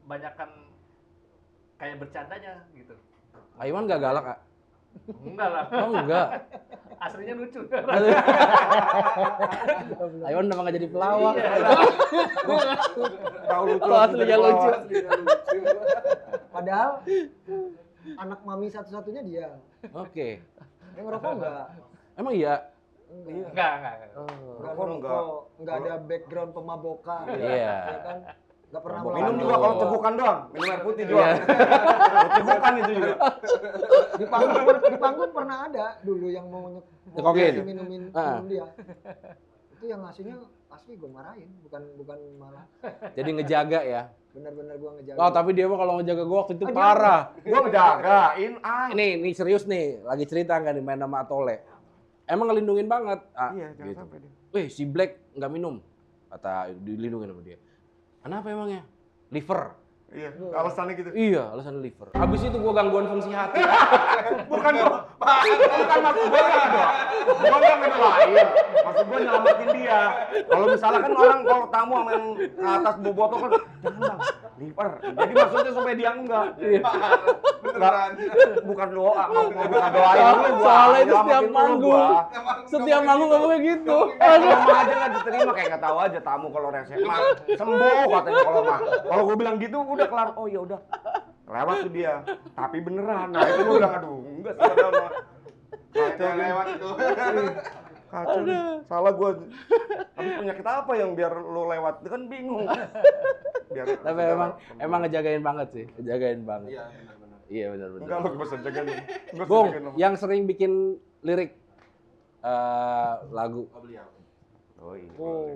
banyakan kayak bercandanya gitu. Aiwan nggak galak, Kak? Enggak lah. Oh, enggak. Aslinya lucu. Aiwan udah nggak jadi pelawak. Tahu lucu. Kalau aslinya lucu. Padahal anak mami satu-satunya dia. Oke. Yang ngerokok enggak. Emang iya? Enggak. Enggak Rokok ngerokok, enggak ada background pemabokan. Iya. Ya kan? Enggak pernah Mabok Minum melawan. juga kalau cegukan doang, minum air putih Iya. doang. Kalau cegukan itu juga. Di panggung pernah ada dulu yang mau Nyekokin? ngasih minumin dia. Itu yang ngasihnya asli gue marahin, bukan malah. Jadi ngejaga ya. Bener-bener gue ngejaga. Oh, tapi dia mah kalau ngejaga gua waktu itu parah. Gua ngejagain, Ini serius nih, lagi cerita kan nih main sama Atole. Emang ngelindungin banget. Iya, jangan Gitu. sampai deh. Weh, si Black nggak minum. Kata dilindungin sama dia. Kenapa emangnya? Liver. Iya, alasannya gitu. Iya, alasan liver. Habis itu gua gangguan fungsi hati. Bukan maksud gua gitu. Gua nggak ngelain. Maksud gua nyelamatin dia. Kalau misalnya kan orang kalau tamu sama yang ke atas bobotoh kan, jangan bang, liver. Jadi maksudnya supaya dia enggak. Beneran. Bukan doa, mau bukan doain dulu gua. Soalnya itu setiap nyelamatin dulu manggung. gua. Setiap manggung ngomongnya gitu. Kalau mah aja nggak diterima kayak nggak tahu aja tamu kalau rese mah sembuh katanya kalau mah. Kalau gua bilang gitu udah kelar. Oh ya udah. Lewat tuh dia. Tapi beneran. Nah itu gua bilang aduh enggak sih padahal mah. Kacau Yang lewat itu. Kacau nih. Salah gua. Habis penyakit apa yang biar lo lewat? Dia kan bingung. Biar Tapi emang ngejagain banget sih, ngejagain banget. Iya, benar-benar. Iya benar-benar. enggak lo gua bisa jagain. Gua Bung, jagain lo. yang sering bikin lirik lagu. Oh, beliau. Oh iya. Oh.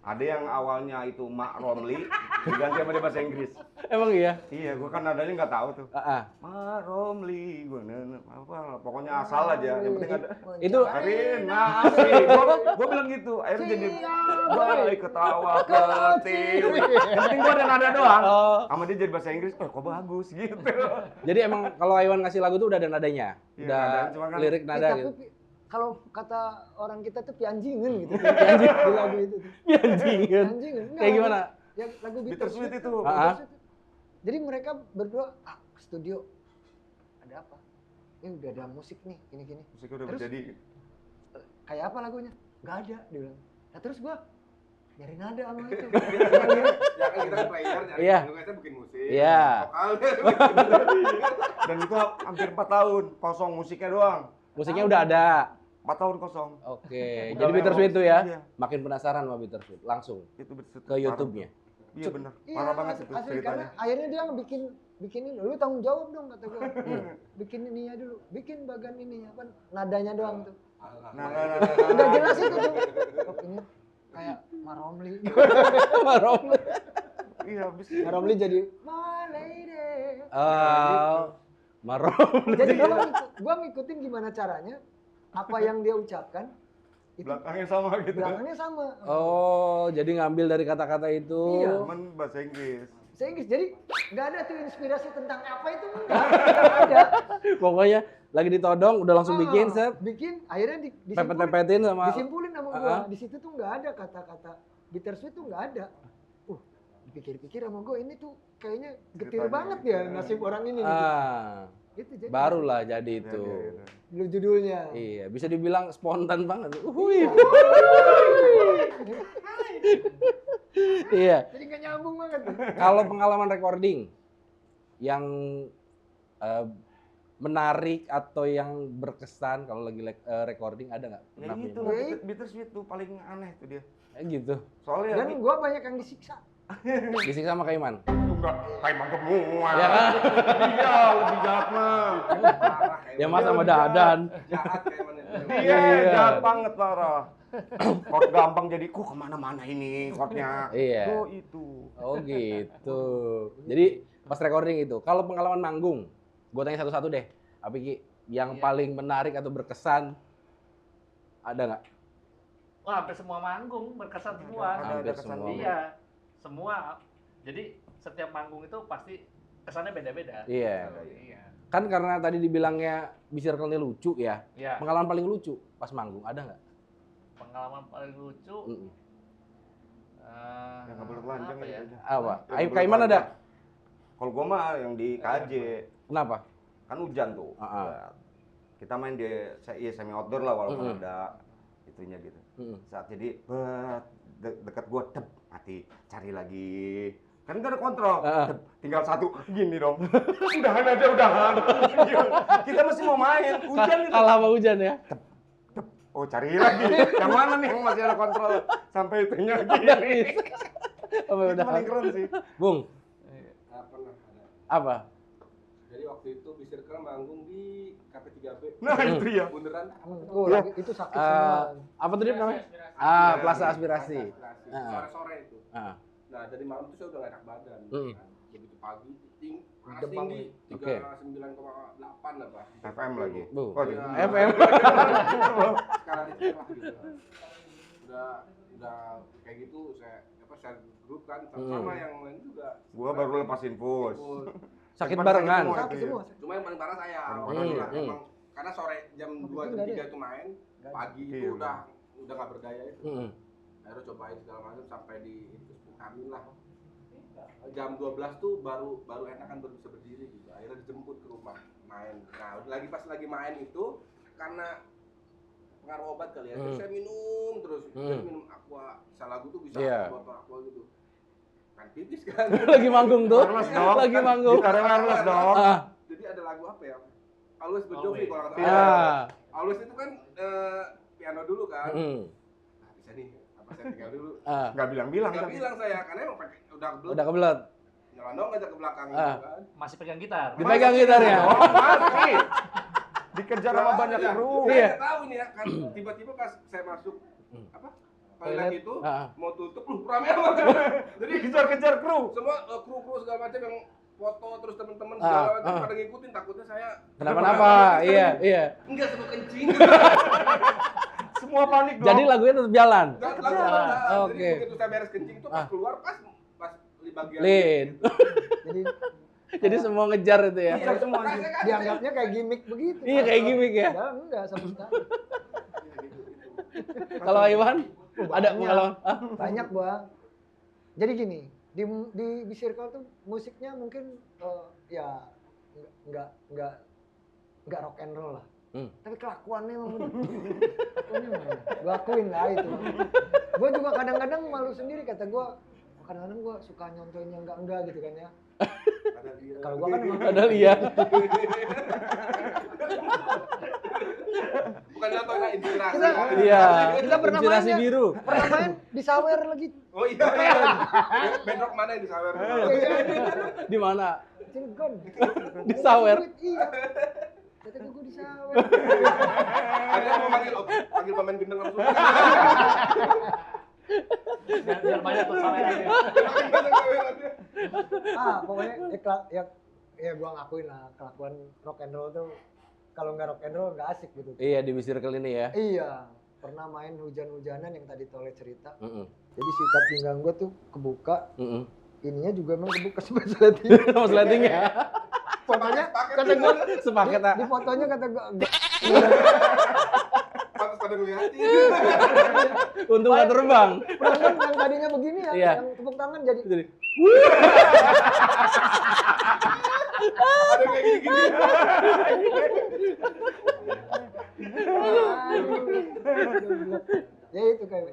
Ada yang awalnya itu Mak Romli diganti sama dia bahasa Inggris. Emang iya? Iya, gua kan nadanya nggak tahu tuh. Mak Romli, gua apa pokoknya asal aja. Yang penting ada Itu Karina sih, gua bilang gitu. Akhirnya jadi baik ketawa ketiwi. Yang penting gua ada nada doang. Oh. Sama dia jadi bahasa Inggris, kok bagus gitu. Jadi emang kalau Aiwan ngasih lagu tuh udah ada nadanya. Iya, Udah nadanya, cuma kan- lirik nada Tapi gitu. kalau kata orang kita tuh pianjingan gitu. Pianjing di lagu itu. Pianjingan. Pianjingan. Enggak, Kayak gimana? Ya lagu Bittersweet itu. Bittersweet. Jadi mereka berdua ke studio. Ada apa? Udah ada musik nih, gini-gini. Musiknya udah Terus? jadi. Kayak apa lagunya? Gak ada, dia bilang. Nah terus gua nyari nada sama itu. Ya kan kita player, nyari Iya. kita bikin musik. Iya. Vokal. Dan itu hampir 4 tahun, kosong musiknya doang. Musiknya udah ada. 4 tahun kosong. Oke, Udah jadi lewat. Bittersweet tuh ya. Iya. Makin penasaran sama Bittersweet. Langsung Itu Bittersweet ke YouTube-nya. Iya benar. Iya, Parah banget itu asli, ceritanya. karena akhirnya dia bikin ini. Lu tanggung jawab dong kata gua. Bikin ininya dulu. Bikin bagian ini apa nadanya doang tuh. Nah. Udah jelas itu tuh. Oh, ini kayak Maromli. Maromli. lagi habis. Romli jadi my lady. Marom. Jadi gua ngikutin gimana caranya, apa yang dia ucapkan, itu Belakangnya sama gitu. belakangnya sama. Oh, jadi ngambil dari kata-kata itu. Iya. Cuman bahasa Inggris. Saya Inggris, jadi nggak ada tuh inspirasi tentang apa itu enggak ada. Pokoknya lagi ditodong udah langsung bikin set. Bikin, akhirnya Pepet-pepetin sama disimpulin sama gua. Di situ tuh nggak ada kata-kata bittersweet tuh nggak ada. Dipikir-pikir sama gua ini tuh kayaknya getir Ceritanya banget ya nasib orang ini. Gitu, jadi barulah jadi itu. Lu judulnya. Iya, bisa dibilang spontan banget. Uhuy. Iya. Jadi nggak nyambung banget. Kalau pengalaman recording yang menarik atau yang berkesan kalau lagi recording ada nggak? Ya gitu lah, bittersweet tuh paling aneh tuh dia. Gitu. Soalnya Dan gua banyak yang disiksa. Disiksa sama Kaiman. enggak Kaiman semua. Ya kan? Dia lebih jahat mah. Ya Mas sama Dadan. Jahat kayak mana? Dia jahat banget parah. Chord gampang jadi kok kemana-mana ini chordnya. Iya. Oh itu. Oh gitu. Jadi pas recording itu, kalau pengalaman manggung, gue tanya satu-satu deh. Apa Ki, yang paling menarik atau berkesan ada nggak? Wah, hampir semua manggung berkesan semua. Hampir kesan. semua. Iya, semua. Jadi setiap manggung itu pasti kesannya beda-beda. Iya. Iya. Kan karena tadi dibilangnya Circle-nya lucu ya. Iya. Pengalaman paling lucu pas manggung ada nggak? Pengalaman paling lucu. Yang nggak boleh telanjang apa ya? aja. Apa? Yang nggak boleh Kaiman ada? telanjang. Kalau gua mah yang di KJ, Kenapa? kan hujan tuh. Kita main di semi outdoor lah walaupun ada itunya gitu. Saat jadi dekat gua mati, cari lagi. Kan gak ada kontrol. Tinggal satu gini dong. Udahan aja udahan. Kita masih mau main, hujan itu. Kalah sama hujan ya? Oh, cari lagi. Yang mana nih yang masih ada kontrol? Sampai itunya gini. Sampai Itu udah. paling keren sih. Bung, Pernah ada. apa? Jadi waktu itu di Circle manggung di Cafe 3B. Nah, itu ya. Beneran. Oh, itu sakit semua. Apa tadi namanya? Plaza Aspirasi. Sore-sore itu. Ah. Nah, dari malam itu saya udah gak enak badan. Kan. Begitu pagi, panas Demam. tinggi, 39,8 apa. FM lagi. Bu. Oh, Iya. FM. Skala Richter lah gitu. Udah kayak gitu saya share grup kan sama yang lain juga. Gua baru lepas infus. Sakit Cuman barengan. sakit Sakit semua. Cuma yang paling parah saya. Emang karena sore jam 2 jam 3 itu main, pagi Iya, itu udah nggak berdaya itu. Mm-mm. Akhirnya cobain segala macam sampai di itu Amin lah. Jam 12 tuh baru enakan baru bisa berdiri gitu. Akhirnya dijemput ke rumah main. Nah, pas lagi main itu karena pengaruh obat kali ya. Terus saya minum terus, minum aqua. Bisa lagu tuh bisa botol aqua gitu. Kan pipis kan. Lagi manggung tuh. Wireless dong. Lagi manggung. Gitarnya wireless dong. Jadi ada lagu apa ya? Always Bon Jovi kalau nggak Iya. salah. Always itu kan piano dulu kan. Nah, bisa nih. Apa saya tinggal dulu? Nggak bilang-bilang. Nggak tapi. bilang saya karena emang pakai udah kebelet. Udah kebelet. Nyelonong aja ke belakang gitu kan. Masih pegang gitar. Dipegang gitarnya. Oh, masih. Dikejar sama banyak kru. Saya nggak tahu ini ya kan tiba-tiba pas saya masuk apa toilet itu mau tutup rame amat. Jadi Kejar-kejar kru. semua kru segala macam yang foto terus teman-teman segala macam pada ngikutin takutnya saya Kenapa-napa? Iya. enggak semua kencing. Semua panik dong. Jadi lagunya tetap jalan. Jadi Oke. begitu saya beres kencing tuh pas keluar pas di bagian Lin. gitu. Jadi Jadi semua ngejar itu ya. Kejar semua. Nah, saya kan- dianggapnya kayak gimmick begitu. Iya kayak gimmick ya. Padahal enggak sama sekali. Kalau Iwan ada pengalaman? Banyak gua. Jadi gini, di Circle tuh musiknya mungkin ya enggak rock and roll lah. Tapi kelakuannya emang bener. Kelakuannya mana? Gua akuin lah itu. Gua juga kadang-kadang malu sendiri kata gua. Kadang-kadang gua suka nyontoin yang enggak gitu kan ya. Kalau gua kan emang Ada lihat. Bukan contoh nah, inspirasi. Iya. Kita pernah Inspirasi main ya. biru. pernah main di Sawer lagi. Oh iya. Bedrock mana yang disawer? Di mana? Cilegon. Di Sawer. Iya. Kata gua di Sawer. Ada mau panggil pemain gendeng langsung. Biar banyak tuh sawerannya. Pokoknya ya gua ngakuin lah kelakuan rock and roll tuh kalau nggak rock and roll nggak asik gitu. Iya di Circle ini ya. Iya, pernah main hujan-hujanan yang tadi Tole cerita. Mm-mm. Jadi sikat pinggang gua tuh kebuka, Mm-mm. ininya juga emang kebuka sebesar Mas lightingnya fotonya kata gua sepaket ah. di fotonya kata gua Pantes pada ngeliatin. Untung nggak terbang. perasaan yang tadinya begini ya, Iya. yang tepuk tangan jadi Jadi, Ada kayak gini-gini. ya itu kayak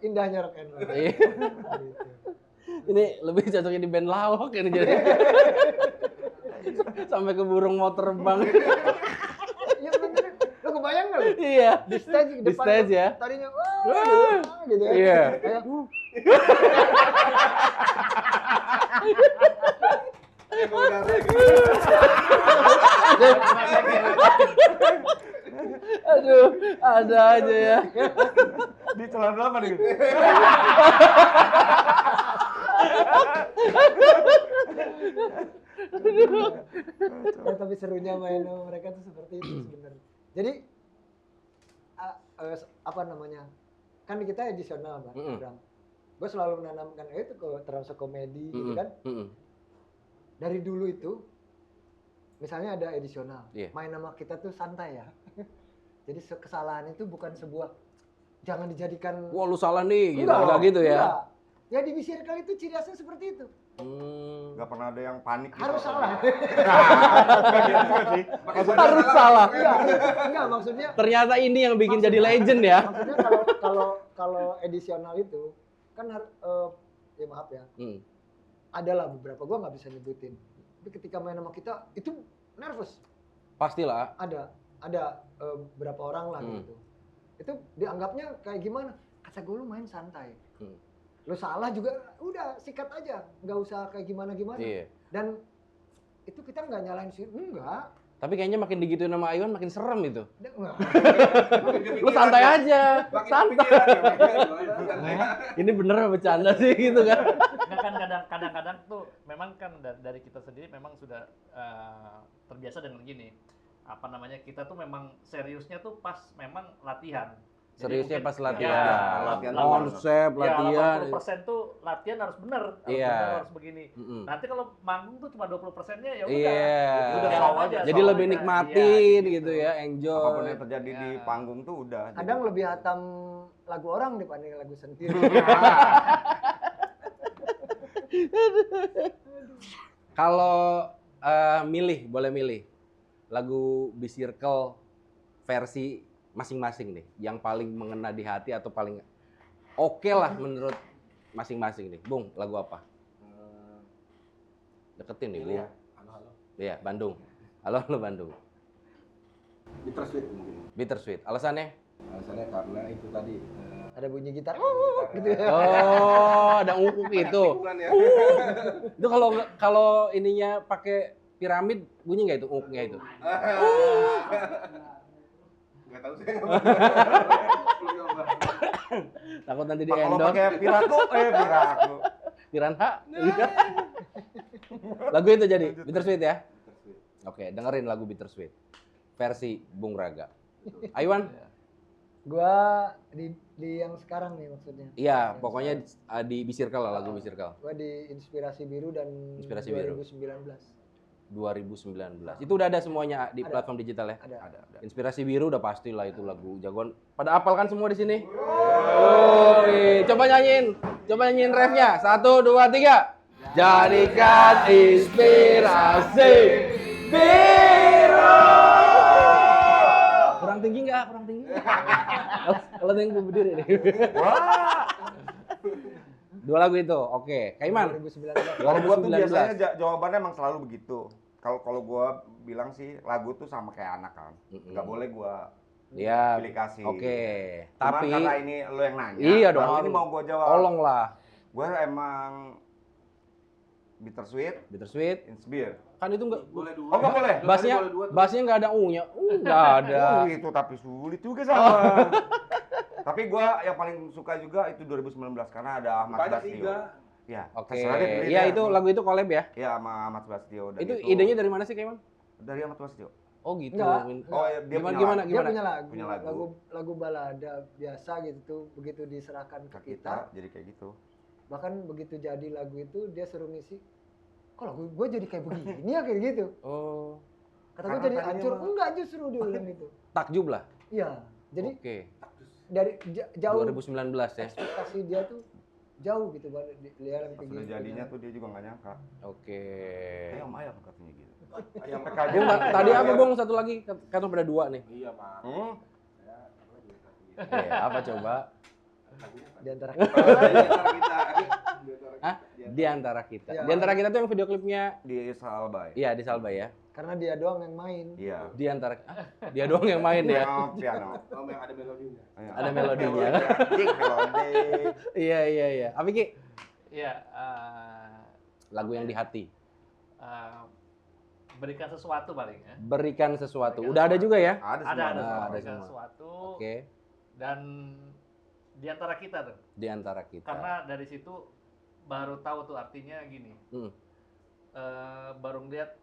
indahnya rock and roll. iya. Gitu. Ini lebih cocoknya di band lawak ini jadi. Sampai ke burung mau terbang. Iya bener. Lu kebayang nggak lu? Iya. Di stage Di stage ya. Tadinya Wah. gitu ya. Iya. Kayak Emang udah gitu. Aduh, ada aja ya. Di celana apa nih? ya, tapi serunya main sama mereka tuh seperti itu sebenarnya. Jadi apa namanya? Kan kita edisional, Bang. Mm-mm. Gue selalu menanamkan itu ke termasuk komedi gitu kan. Mm-mm. Dari dulu itu misalnya ada edisional. Iya. Main sama kita tuh santai ya. Jadi kesalahan itu bukan sebuah jangan dijadikan Wah lu salah nih, gitu. Enggak, Enggak gitu ya. enggak. Ya di Circle itu ciri khasnya seperti itu. Gak pernah ada yang panik gitu. Harus salah. Gak gitu juga sih. Harus salah. Enggak, maksudnya Ternyata ini yang bikin jadi legend ya. maksudnya kalau edisional itu kan ya maaf ya. Hmm. Adalah beberapa gua nggak bisa nyebutin. Tapi ketika main sama kita itu nervous. Pastilah. Ada berapa orang lah gitu. Itu dianggapnya kayak gimana? Kata gue lu main santai. Lu salah juga udah sikat aja, nggak usah kayak gimana-gimana. Iya. Dan itu kita nggak nyalain sih, enggak. Tapi kayaknya makin digituin sama Aywan makin serem itu. Enggak. Lu santai aja. Makin Santai. kepikiran ya. Ini bener apa bercanda sih gitu kan. Nggak kan kadang-kadang tuh memang kan dari kita sendiri memang sudah terbiasa dengan gini. Apa namanya, kita tuh memang seriusnya tuh pas memang latihan. Jadi Seriusnya mungkin- pas latihan. Ya, Latihan Konsep latihan. 80% tuh latihan harus bener, harus Iya. bener, harus begini. Mm-mm. Nanti kalau manggung tuh cuma 20%-nya ya udah. Iya. Udah Jalan slow aja, aja. Jadi slow lebih aja. nikmatin Iya, gitu ya, enjoy. Apapun yang terjadi di Ya. panggung tuh udah. Kadang lebih hatam lagu orang dibanding lagu sendiri. Kalau boleh milih lagu B-Circle versi masing-masing nih, yang paling mengena di hati atau paling oke lah menurut masing-masing nih. Bung, lagu apa? Deketin nih, Bung. Halo. Iya, Bandung. Halo Bandung. Bittersweet mungkin. Bittersweet. Alasannya? Alasannya karena itu tadi Ada bunyi gitar, gitu ya. Oh, ada ungkuk itu. lingkungan ya. Itu kalau ininya pakai piramid bunyi nggak itu ungkuknya itu? Enggak tahu saya. Belum nyoba. Takut nanti di Kalau endorse. pakai piraku. Piranha. Lagu itu jadi Bittersweet ya. Bittersweet. Oke, dengerin lagu Bittersweet versi Bung Raga. Aywan? Gua di yang sekarang nih maksudnya. Iya, Yang pokoknya sekarang. di B-Circle lah, lagu B-Circle. Gua di Inspirasi Biru dan Inspirasi Biru. 2019. 2019. Itu udah ada semuanya di Ada. platform digital ya? Ada. Inspirasi Biru udah pastilah itu lagu jagoan. Pada hafal kan semua di sini? Oh, coba nyanyiin refnya. 1, 2, 3. Jadikan inspirasi biru. Kurang tinggi nggak? Kurang tinggi. Kalau yang gue berdiri nih. Wah. 2 lagu itu. Oke, Kaiman. 2019. Kalau gua tuh 2019. biasanya jawabannya emang selalu begitu. Kalau gua bilang sih lagu tuh sama kayak anak kan. Nggak boleh gua Iya. pilih kasih. Oke. Cuman Tapi karena ini lo yang nanya. iya baru dong. Ini mau gua jawab. tolong lah. Gua emang Bittersweet, Bittersweet. Inspire. Kan itu enggak Boleh dua. Oh, nggak boleh? bassnya Boleh dua tuh. bassnya nggak ada U-nya. Nggak ada. Itu tapi sulit juga sama. Tapi gua yang paling suka juga itu 2019 karena ada Ahmad Banyak Basrio. 3. Iya. Oke. terserah dia pilih Iya dia. itu lagu itu collab ya. Iya sama Ahmad Bastio. Dan Itu idenya dari mana sih Kaiman? dari Ahmad Bastio. Oh gitu. Enggak. Oh ya, dia Gimana punya gimana lagu. Dia gimana? punya lagu, Punya lagu. lagu balada biasa gitu tuh, begitu diserahkan Ke ke kita kita, jadi kayak gitu. bahkan begitu jadi lagu itu dia suruh ngisi, kok lagu gue jadi kayak begini ya kayak gitu. Oh, Kata gue Karena jadi tadinya hancur, mah- enggak justru dia bilang gitu. takjub lah. Iya, jadi Oke. dari jauh 2019 ya. ekspektasi dia tuh jauh gitu banget dia yang Pas tinggi. udah jadinya tuh dia juga nggak nyangka. Oke. Ayam katanya gitu. Ayam Bung, tadi apa Bung? Satu lagi kan udah 2 nih. Iya, Pak. Saya apa lagi ya tadi? Iya, apa coba? Lagunya apa? Di antara Di antara kita. Hah? Di antara kita. Iya. Di antara kita tuh yang video klipnya Di Salbay. iya di Salba ya. karena dia doang yang main. Iya. Di antara dia doang yang main ya. Piano. Oh, yang ada melodinya. Iya. Ada melodinya. Anjing, melodi. Iya. Apa Ki? Iya, Lagu yang di hati. berikan sesuatu paling ya. Berikan sesuatu. Berikan Udah ada sesuatu. juga ya? Ada Ada semua. ada berikan semua. sesuatu Oke. dan di antara kita tuh. Di antara kita. Karena dari situ baru tahu tuh artinya gini. Hmm. Baru ngeliat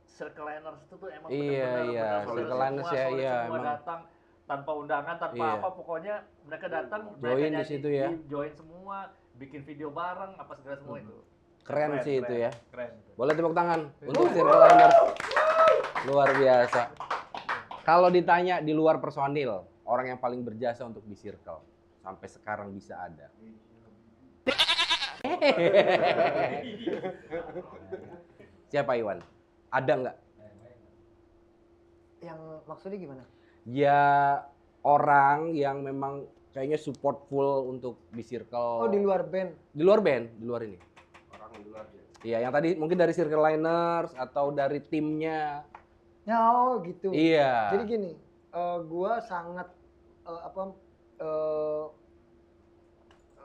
Circliners itu tuh emang Iya, benar-benar iya, benar solid Circliners semua, ya, solid iya, semua emang. datang tanpa undangan, tanpa Iya. apa, pokoknya mereka datang, Join mereka di nyanyi, situ ya. join semua, bikin video bareng, apa segala semua itu. Keren sih itu ya. Keren. Boleh tepuk tangan untuk Circliners. Luar biasa. Kalau ditanya di luar personil, orang yang paling berjasa untuk di Circle sampai sekarang bisa ada. Siapa Iwan? Ada nggak? Yang maksudnya gimana? Ya orang yang memang kayaknya support full untuk di Circle. Oh, di luar band. Di luar band, di luar ini. Orang yang di luar dia. Iya, yang tadi mungkin dari Circle Liners atau dari timnya. Ya, oh gitu. Iya. Jadi gini, gua sangat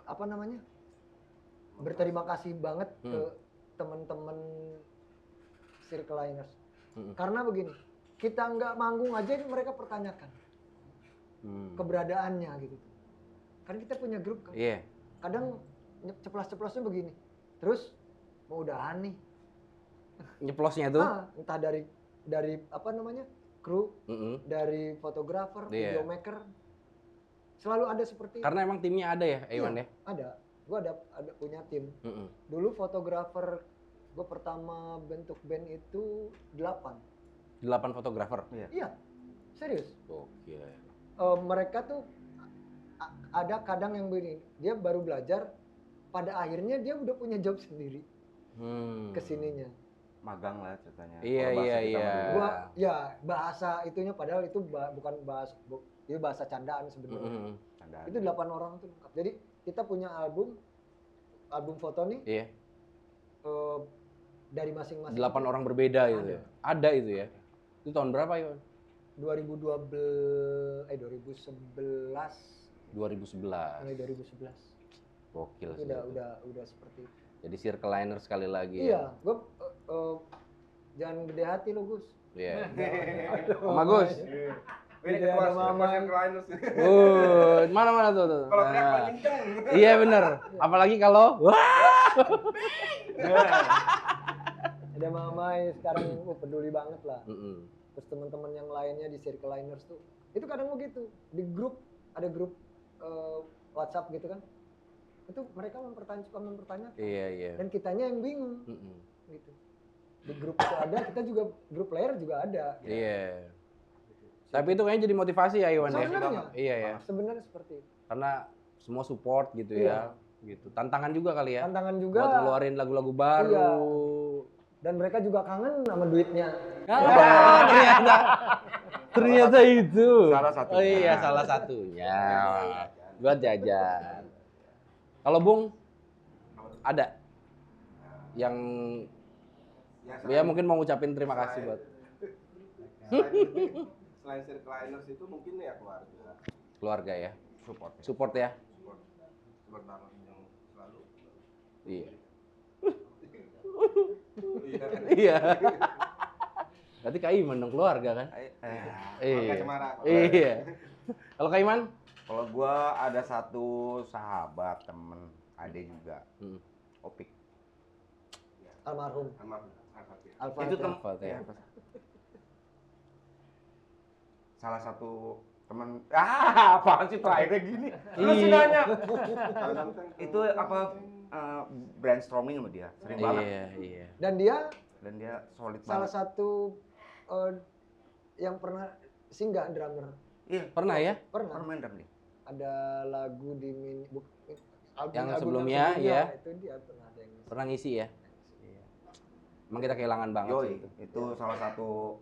apa namanya? Berterima kasih banget ke teman-teman Circle Liners. Karena begini, kita nggak manggung aja mereka pertanyakan keberadaannya gitu. Kan kita punya grup kan. Iya. Kadang ceplas-ceplosnya begini. Terus mau udahan nih. Nyeplosnya tuh. Entah dari apa namanya? Kru, dari fotografer, Iya. videomaker. Selalu ada seperti itu. Karena emang timnya ada ya, Iwan ya? Ada. Gua ada punya tim. Dulu fotografer gue pertama bentuk band itu 8. 8 fotografer. Iya. Serius. Oke. Mereka tuh ada kadang yang begini, dia baru belajar, pada akhirnya dia udah punya job sendiri kesininya. Magang lah ceritanya. Iya, Kalau bahasa iya, kita iya. mah dulu. Gua ya bahasa itunya padahal itu bukan itu bahasa candaan sebenarnya. Candaan. Itu 8 orang tuh lengkap. Jadi kita punya album foto nih Iya. dari masing-masing. 8 orang berbeda itu ya. Ada itu ya. Itu tahun berapa, Iwan? 2011. 2011. Mulai 2011. Gokil Itu sih. udah seperti itu. Jadi Circle Liner sekali lagi Iya, gue jangan gede hati lo Gus. ya. Iya. Om Agus. Ini Tidak ketua ada mama. Circliners. Mana tuh? Kalau teriak Nah. paling kenceng. Iya bener. Apalagi kalau Ada mama yang sekarang peduli banget lah. Mm-mm. Terus teman-teman yang lainnya di Circle Liners tuh, itu kadang begitu. Di grup ada grup WhatsApp gitu kan. Itu mereka suka mempertanyakan. Iya. Dan kitanya yang bingung Mm-mm. gitu. Di grup itu ada, kita juga grup player juga ada. Iya. Tapi itu kayaknya jadi motivasi ya Iwan ya. Sebenarnya. Iya ya. Sebenarnya seperti itu. Karena semua support gitu Iya. ya. Gitu. Tantangan juga kali ya. Tantangan juga. Buat ngeluarin lagu-lagu baru. Iya. Dan mereka juga kangen sama duitnya. Ternyata itu. Salah satunya. Oh iya, salah satunya. Buat jajan. Kalau Bung ada yang ya mungkin mau ngucapin terima kasih buat Selain Circliners itu mungkin ya keluarga. keluarga ya. Support. Support ya. Support banget yang selalu. Iya. Iya. Iya. Berarti Kak Iman dong keluarga kan? Keluarga Iya. Cemara. Iya. Kalau Kak Iman? Kalau gua ada satu sahabat, temen, ade juga. Opik. Almarhum Al-Fatihah. Itu Al-Fatihah. ya, Fatihah. salah satu teman apaan sih terakhirnya gini? Lu sih Iya. nanya. Itu apa brainstorming sama dia, sering banget. Iya. Dan dia Dan dia solid salah banget. satu yang pernah singgah drummer. Iya, Pernah ya? Pernah. pernah main drum nih. Ada lagu di album, Yang album sebelumnya, ya. itu dia pernah ada yang Pernah ngisi ya? Iya. Emang kita kehilangan banget Yoi, sih itu. itu salah satu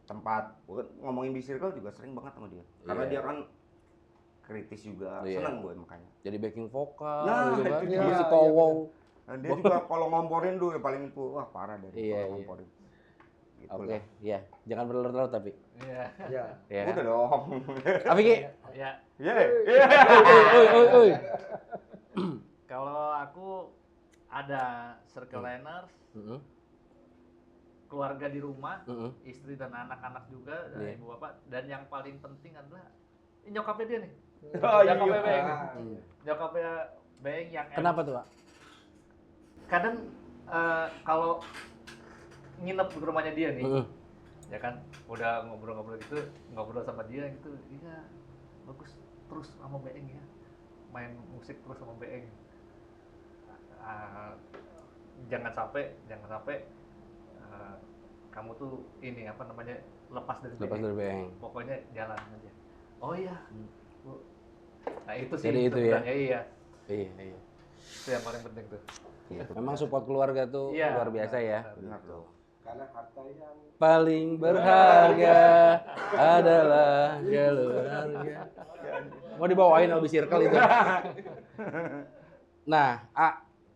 tempat ngomongin B-Circle juga sering banget sama dia. Karena Iya. dia kan kritis juga, Iya. seneng gue makanya. Jadi backing vokal Nah, gitu kan. itu dia. Musik Iya, kowow. Dan dia juga kalau ngomporin tuh paling itu wah parah dari Iya, kalau iya. ngomporin. Gitu Oke, lah. iya. Jangan berlarut-larut tapi. Iya. ya. Ya. Udah dong. Apa Ki? Ya, Iya. Oi. kalau aku ada circle liners, Heeh. keluarga di rumah, Heeh. istri dan anak-anak juga, dan Iya. ibu bapak, dan yang paling penting adalah ini nyokapnya dia nih. Oh, iya. Nyokapnya Beng. Hmm. Nyokapnya Beng yang Kenapa tuh, Pak? kadang kalau nginep di rumahnya dia nih, Heeh. ya kan udah ngobrol-ngobrol gitu, ngobrol sama dia gitu, iya bagus terus sama Beeng ya, main musik terus sama Beeng. Jangan sampai kamu tuh ini apa namanya lepas dari Lepas Beeng. dari Beeng. Pokoknya jalan aja. Oh iya, Bu. Nah itu sih. Jadi itu ya? sebenarnya, iya. Iya. Itu yang paling penting tuh. Memang support keluarga tuh Iya, luar biasa ya. Benar tuh. Karena harta yang Paling berharga adalah keluarga. Mau dibawain sama B-Circle itu. Nah,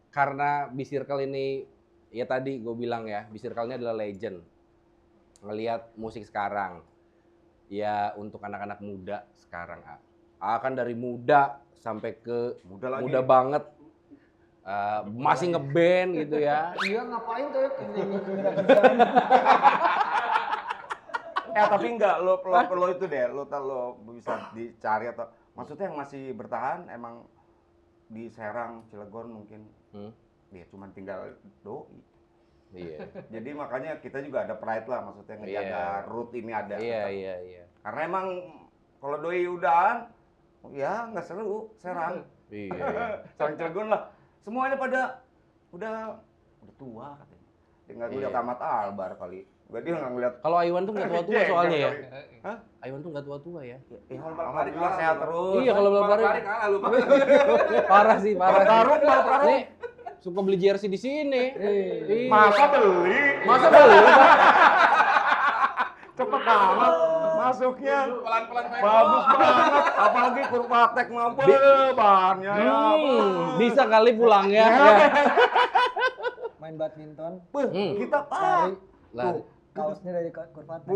karena B-Circle ini ya tadi gue bilang ya, B-Circle ini adalah legend. Ngelihat musik sekarang. Ya untuk anak-anak muda sekarang, kan dari muda sampai ke Muda lagi. muda banget. Masih ngeband gitu ya. Iya ngapain tuh ya? Tapi enggak lo itu deh, lo bisa dicari atau maksudnya yang masih bertahan emang di Serang, Cilegon mungkin. Ya cuman tinggal doi. Iya. Jadi makanya kita juga ada pride lah maksudnya ngejaga root ini ada. tetap. Iya. Karena emang kalau doi udahan ya nggak seru Serang. Iya. Serang Cilegon lah. Semuanya pada udah tua katanya. Dia nggak ngeliat Iya. Ahmad Albar kali. Enggak dia nggak ngeliat. Kalau Aiwan tuh nggak tua-tua soalnya ya. Hah? Aiwan tuh nggak tua-tua ya. Ya alhamdulillah sehat terus. Iya kalau belum hari hari kalah lu. parah sih. Tarung Bang Tarung. Nih suka beli jersey di sini. Iya. Masa beli? Masa beli? Cepet amat masuknya. Pelan-pelan main. Bagus banget. Apalagi Kurvatek mah bahannya ya. Bisa kali pulangnya. Ya. Main badminton, Kita lari, Lari. kaosnya dari Kurvatek.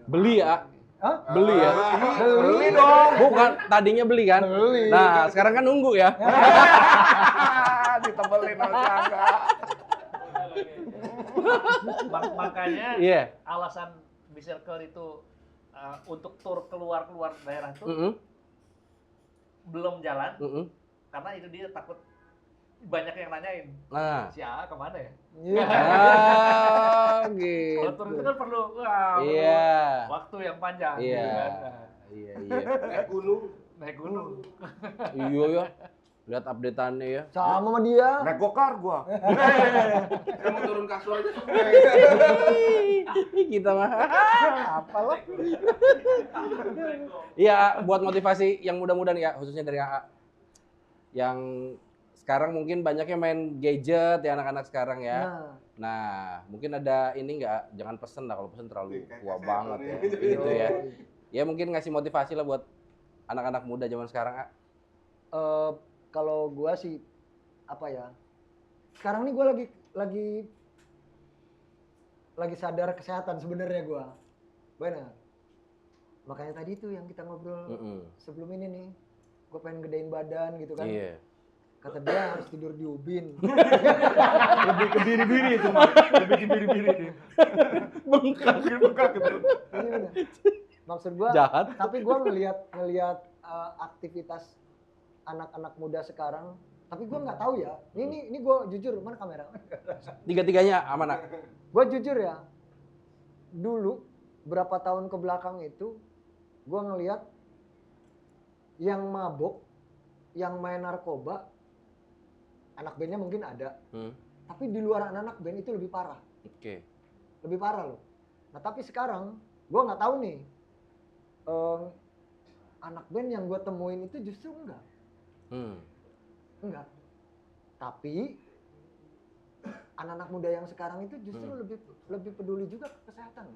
Beli ya. Hah? Beli ya. Beli dong. Bukan tadinya beli kan? Beli. Nah, sekarang kan nunggu ya. Ditebelin sama Cangga. Makanya Iya. alasan B-Circle itu untuk tur keluar daerah itu Heeh. belum jalan Heeh. karena itu dia takut banyak yang nanyain Nah. si A kemana ya? Iya. Kalau tur itu Gitu. kan perlu Iya. waktu yang panjang. Iya. gitu kan. Nah, Iya. Naik gunung. naik gunung. Iya ya. Lihat update-annya ya. Sama sama dia. Naik gokar gua. Saya mau turun kasur aja. Kita mah. Apa lo? Iya, buat motivasi yang muda-muda nih ya, khususnya dari AA. Yang sekarang mungkin banyaknya main gadget ya anak-anak sekarang ya. Nah, Nah, mungkin ada ini nggak? Jangan pesen lah, kalau pesen terlalu Kayak tua kaset banget nih. ya. Gitu ya. Ya mungkin ngasih motivasi lah buat anak-anak muda zaman sekarang, A. kalau gua sih apa ya? Sekarang nih gua lagi sadar kesehatan sebenarnya gua. Benar. Makanya tadi tuh yang kita ngobrol sebelum ini nih, gua pengen gedein badan gitu kan. Iya. Kata dia harus tidur di ubin. Lebih ke diri-diri itu mah. Lebih ke diri-diri. Bengkak. Bengkak gitu. Ini bener. Maksud gua, Jahat. tapi gua ngelihat aktivitas anak-anak muda sekarang tapi gue nggak tahu ya. Ini gue jujur, mana kamera? Tiga-tiganya aman, Ak? Gue jujur ya, dulu berapa tahun ke belakang itu gue ngelihat yang mabok, yang main narkoba, anak bandnya mungkin ada, tapi di luar anak band itu lebih parah. Oke. Lebih parah loh. Nah tapi sekarang gue nggak tahu nih, anak band yang gue temuin itu justru enggak. Tapi anak-anak muda yang sekarang itu justru lebih peduli juga ke kesehatan.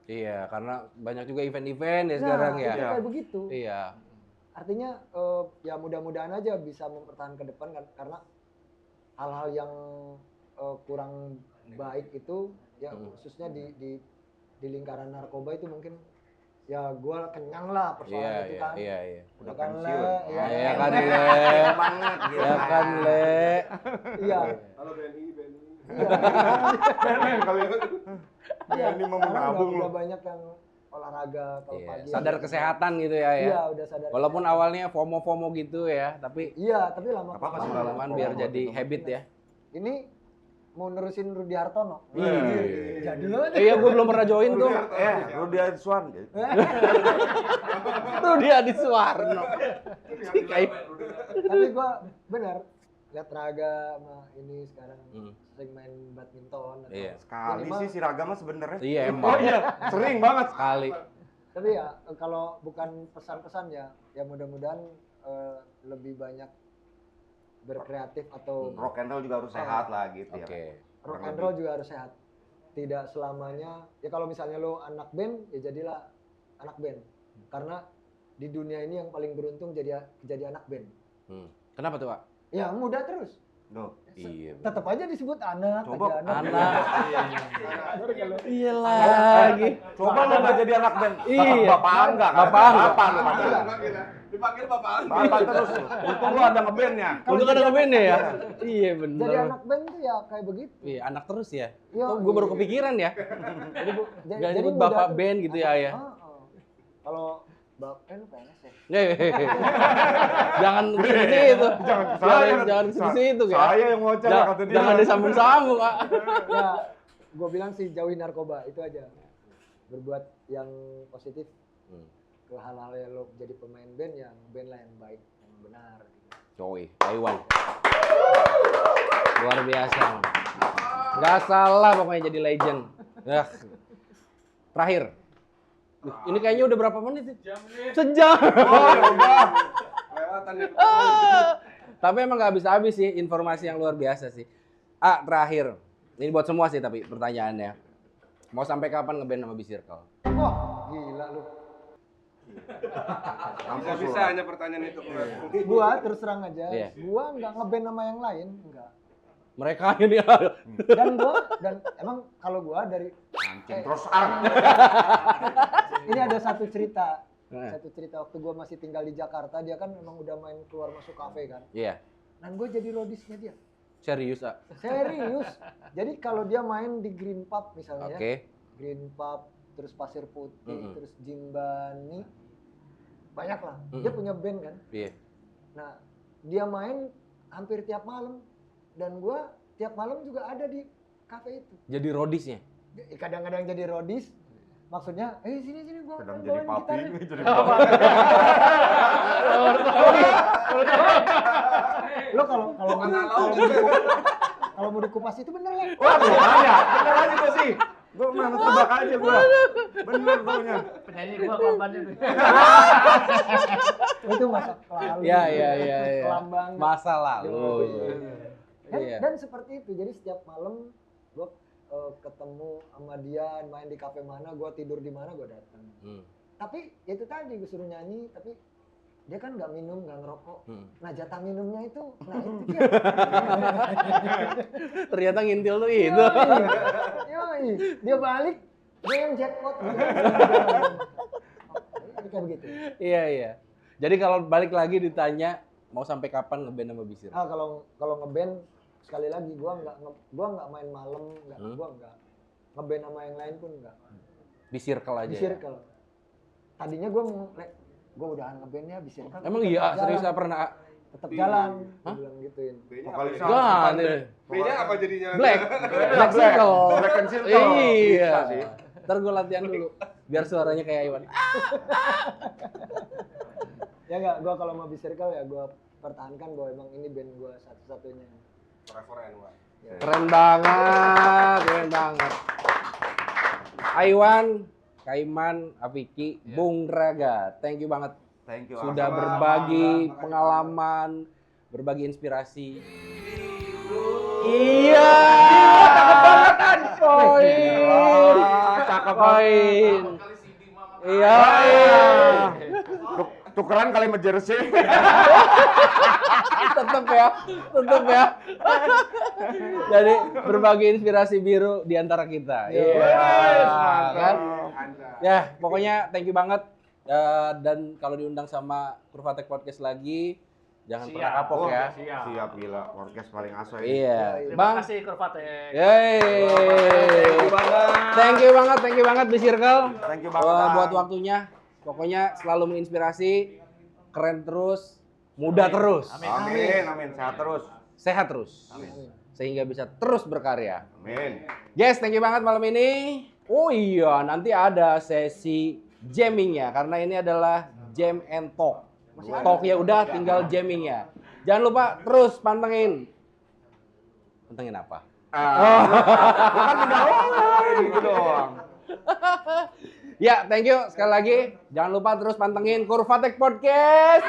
Iya, karena banyak juga event-event ya sekarang ya. Itu kayak begitu. Iya. Artinya ya mudah-mudahan aja bisa mempertahankan ke depan kan, karena hal-hal yang kurang baik itu ya khususnya di lingkaran narkoba itu mungkin ya gue kenyang lah persoalan itu kan. Iya. Udah kan pensiun. Le, Iya kan Le. Banget gitu. Ya kan Le. Iya. Halo BNI. Iya. Ini mau Sekarang menabung udah loh. banyak yang olahraga kalau Iya, pagi. sadar kesehatan gitu ya. Iya, udah sadar. Walaupun kesehatan. awalnya FOMO gitu ya, tapi Iya, tapi lama Apa-apa sih, lama-lamaan biar jadi habit ya. Ini mau nerusin Rudi Hartono. Iya. Jadi lo Iya, gue belum pernah join tuh. Rudi Adiswan. Rudi Adiswarno. Tapi gua benar lihat Raga sama ini sekarang sering main badminton atau Iya. Sekali minimal- sih si Raga mah sebenarnya. Iya emang. Sering banget. Sekali. Tapi ya kalau bukan pesan-pesan ya mudah-mudahan lebih banyak berkreatif atau Rock and roll juga harus sehat lah gitu ya. Oke. rock and roll juga harus sehat. Tidak selamanya ya kalau misalnya lo anak band ya jadilah anak band. Karena di dunia ini yang paling beruntung jadi anak band. Kenapa tuh, Pak? Ya muda terus. Loh. Iya. Tetap aja disebut anak. Coba aja Anak. Iya lagi. Coba lo nggak jadi anak band. Iya. Bapak enggak. Bapak enggak. Bapak lu panggil. Dipanggil bapak. Bapak terus. Untung lu ada ngebandnya. Untung ada ngeband ya? Iya bener. Jadi anak band tuh ya kayak begitu. Iya, anak terus ya. Iya, Kok gue baru iya. kepikiran ya. Jadi Gak nyebut muda bapak tuh- band gitu ya ya. Kalau bapak lu PNS ya. Jangan seperti itu. Jangan seperti itu ya. Saya yang ngoceh lah kata dia. Jangan disambung-sambung, Kak. Ya, gue bilang sih jauhi narkoba itu aja. Berbuat yang positif ke hal-hal yang lo jadi pemain band yang band lah yang baik, yang benar. Coy, Taiwan. Luar biasa. Gak salah pokoknya jadi legend. Ya. Terakhir. Duh, ini kayaknya udah berapa menit sih? Sejam. Oh, ya udah. Kelewatan ya. Tapi emang gak habis-habis sih informasi yang luar biasa sih. Terakhir. Ini buat semua sih tapi pertanyaannya. Mau sampai kapan ngeband sama B-Circle? Wah, gila lu. Bisa hanya pertanyaan itu. Gua terus terang aja, Iya. gua nggak ngeband sama yang lain, enggak. Mereka ini Dan emang kalau gua dari Mancing terus arm. ini ada satu cerita. Nah. Satu cerita waktu gua masih tinggal di Jakarta, dia kan memang udah main keluar masuk kafe kan. Iya. Dan gua jadi roadisnya dia. Serius, ah. Serius. Jadi kalau dia main di Green Pub misalnya Oke. ya. Green Pub, terus Pasir Putih, terus Jimbani. Banyak lah. Dia punya band kan. Iya. Nah, dia main hampir tiap malam. Dan gua tiap malam juga ada di kafe itu. Jadi rodisnya. Kadang-kadang jadi roadis. Maksudnya, sini gua Sedang bawain jadi papi gitarnya. ini jadi Lo kalau mau dikupas itu bener lah. Wah, beneran aja gua sih. Gua mana tebak aja gua. Bener taunya. Penyanyi gua korbannya tuh. Itu masa lalu. Iya. Kelam banget. Masa lalu. Iya. Dan seperti itu. Jadi setiap malam gua ketemu sama dia main di kafe mana, gua tidur di mana, gua datang. Tapi itu tadi gue suruh nyanyi, tapi dia kan nggak minum, nggak ngerokok. Nah jatah minumnya itu, nah itu dia. Ternyata ngintil tuh itu. Yoi, dia balik, dia yang jackpot. Kayak begitu. Iya. Jadi kalau balik lagi ditanya mau sampai kapan ngeband sama B-Circle? Ah kalau ngeband sekali lagi gua nggak main malam, gua nggak ngeband sama yang lain pun nggak. B-Circle aja. Di circle. Tadinya gua udahan ngebandnya di circle. Emang iya, serius nggak pernah? tetap jalan. Hah? Gue bilang gituin. B-nya Vokalis apa? Gak nih. B-nya apa jadinya? Black. Black Circle. Black and Circle. Iya. Bisa sih. Ntar gue latihan dulu. Biar suaranya kayak Iwan. Ya enggak, gue kalau mau Circle ya gue pertahankan bahwa emang ini band gue satu-satunya. Forever and One. Ya. Keren banget, keren banget. Aiwan, Kaiman, Afiki, Bung Raga, thank you banget Thank you. sudah Sama-sama. berbagi pengalaman, berbagi inspirasi. Iya, cakep banget Poin, Cakep poin. Iya. Tukeran kali sama jersey. Tetep ya. Jadi berbagi inspirasi biru di antara kita. Iya. Kan? Ya, pokoknya thank you banget. Dan kalau diundang sama Kurvatek Podcast lagi, jangan pernah kapok ya. Siap gila, podcast paling aso ya. Iya. Terima Bang. kasih Kurvatek. Yeay. Thank you banget di Circle. Thank you banget. Buat waktunya. Pokoknya selalu menginspirasi, keren terus, muda terus, Amin. Sehat terus. sehat terus. Sehingga bisa terus berkarya. Amin. Guys, thank you banget malam ini. Oh iya, nanti ada sesi jammingnya karena ini adalah jam and talk. Talknya udah, tinggal jammingnya. Jangan lupa terus pantengin. Pantengin apa? Bukan tinggal gitu doang. Ya, thank you sekali lagi. Jangan lupa terus pantengin Kurvatek Podcast.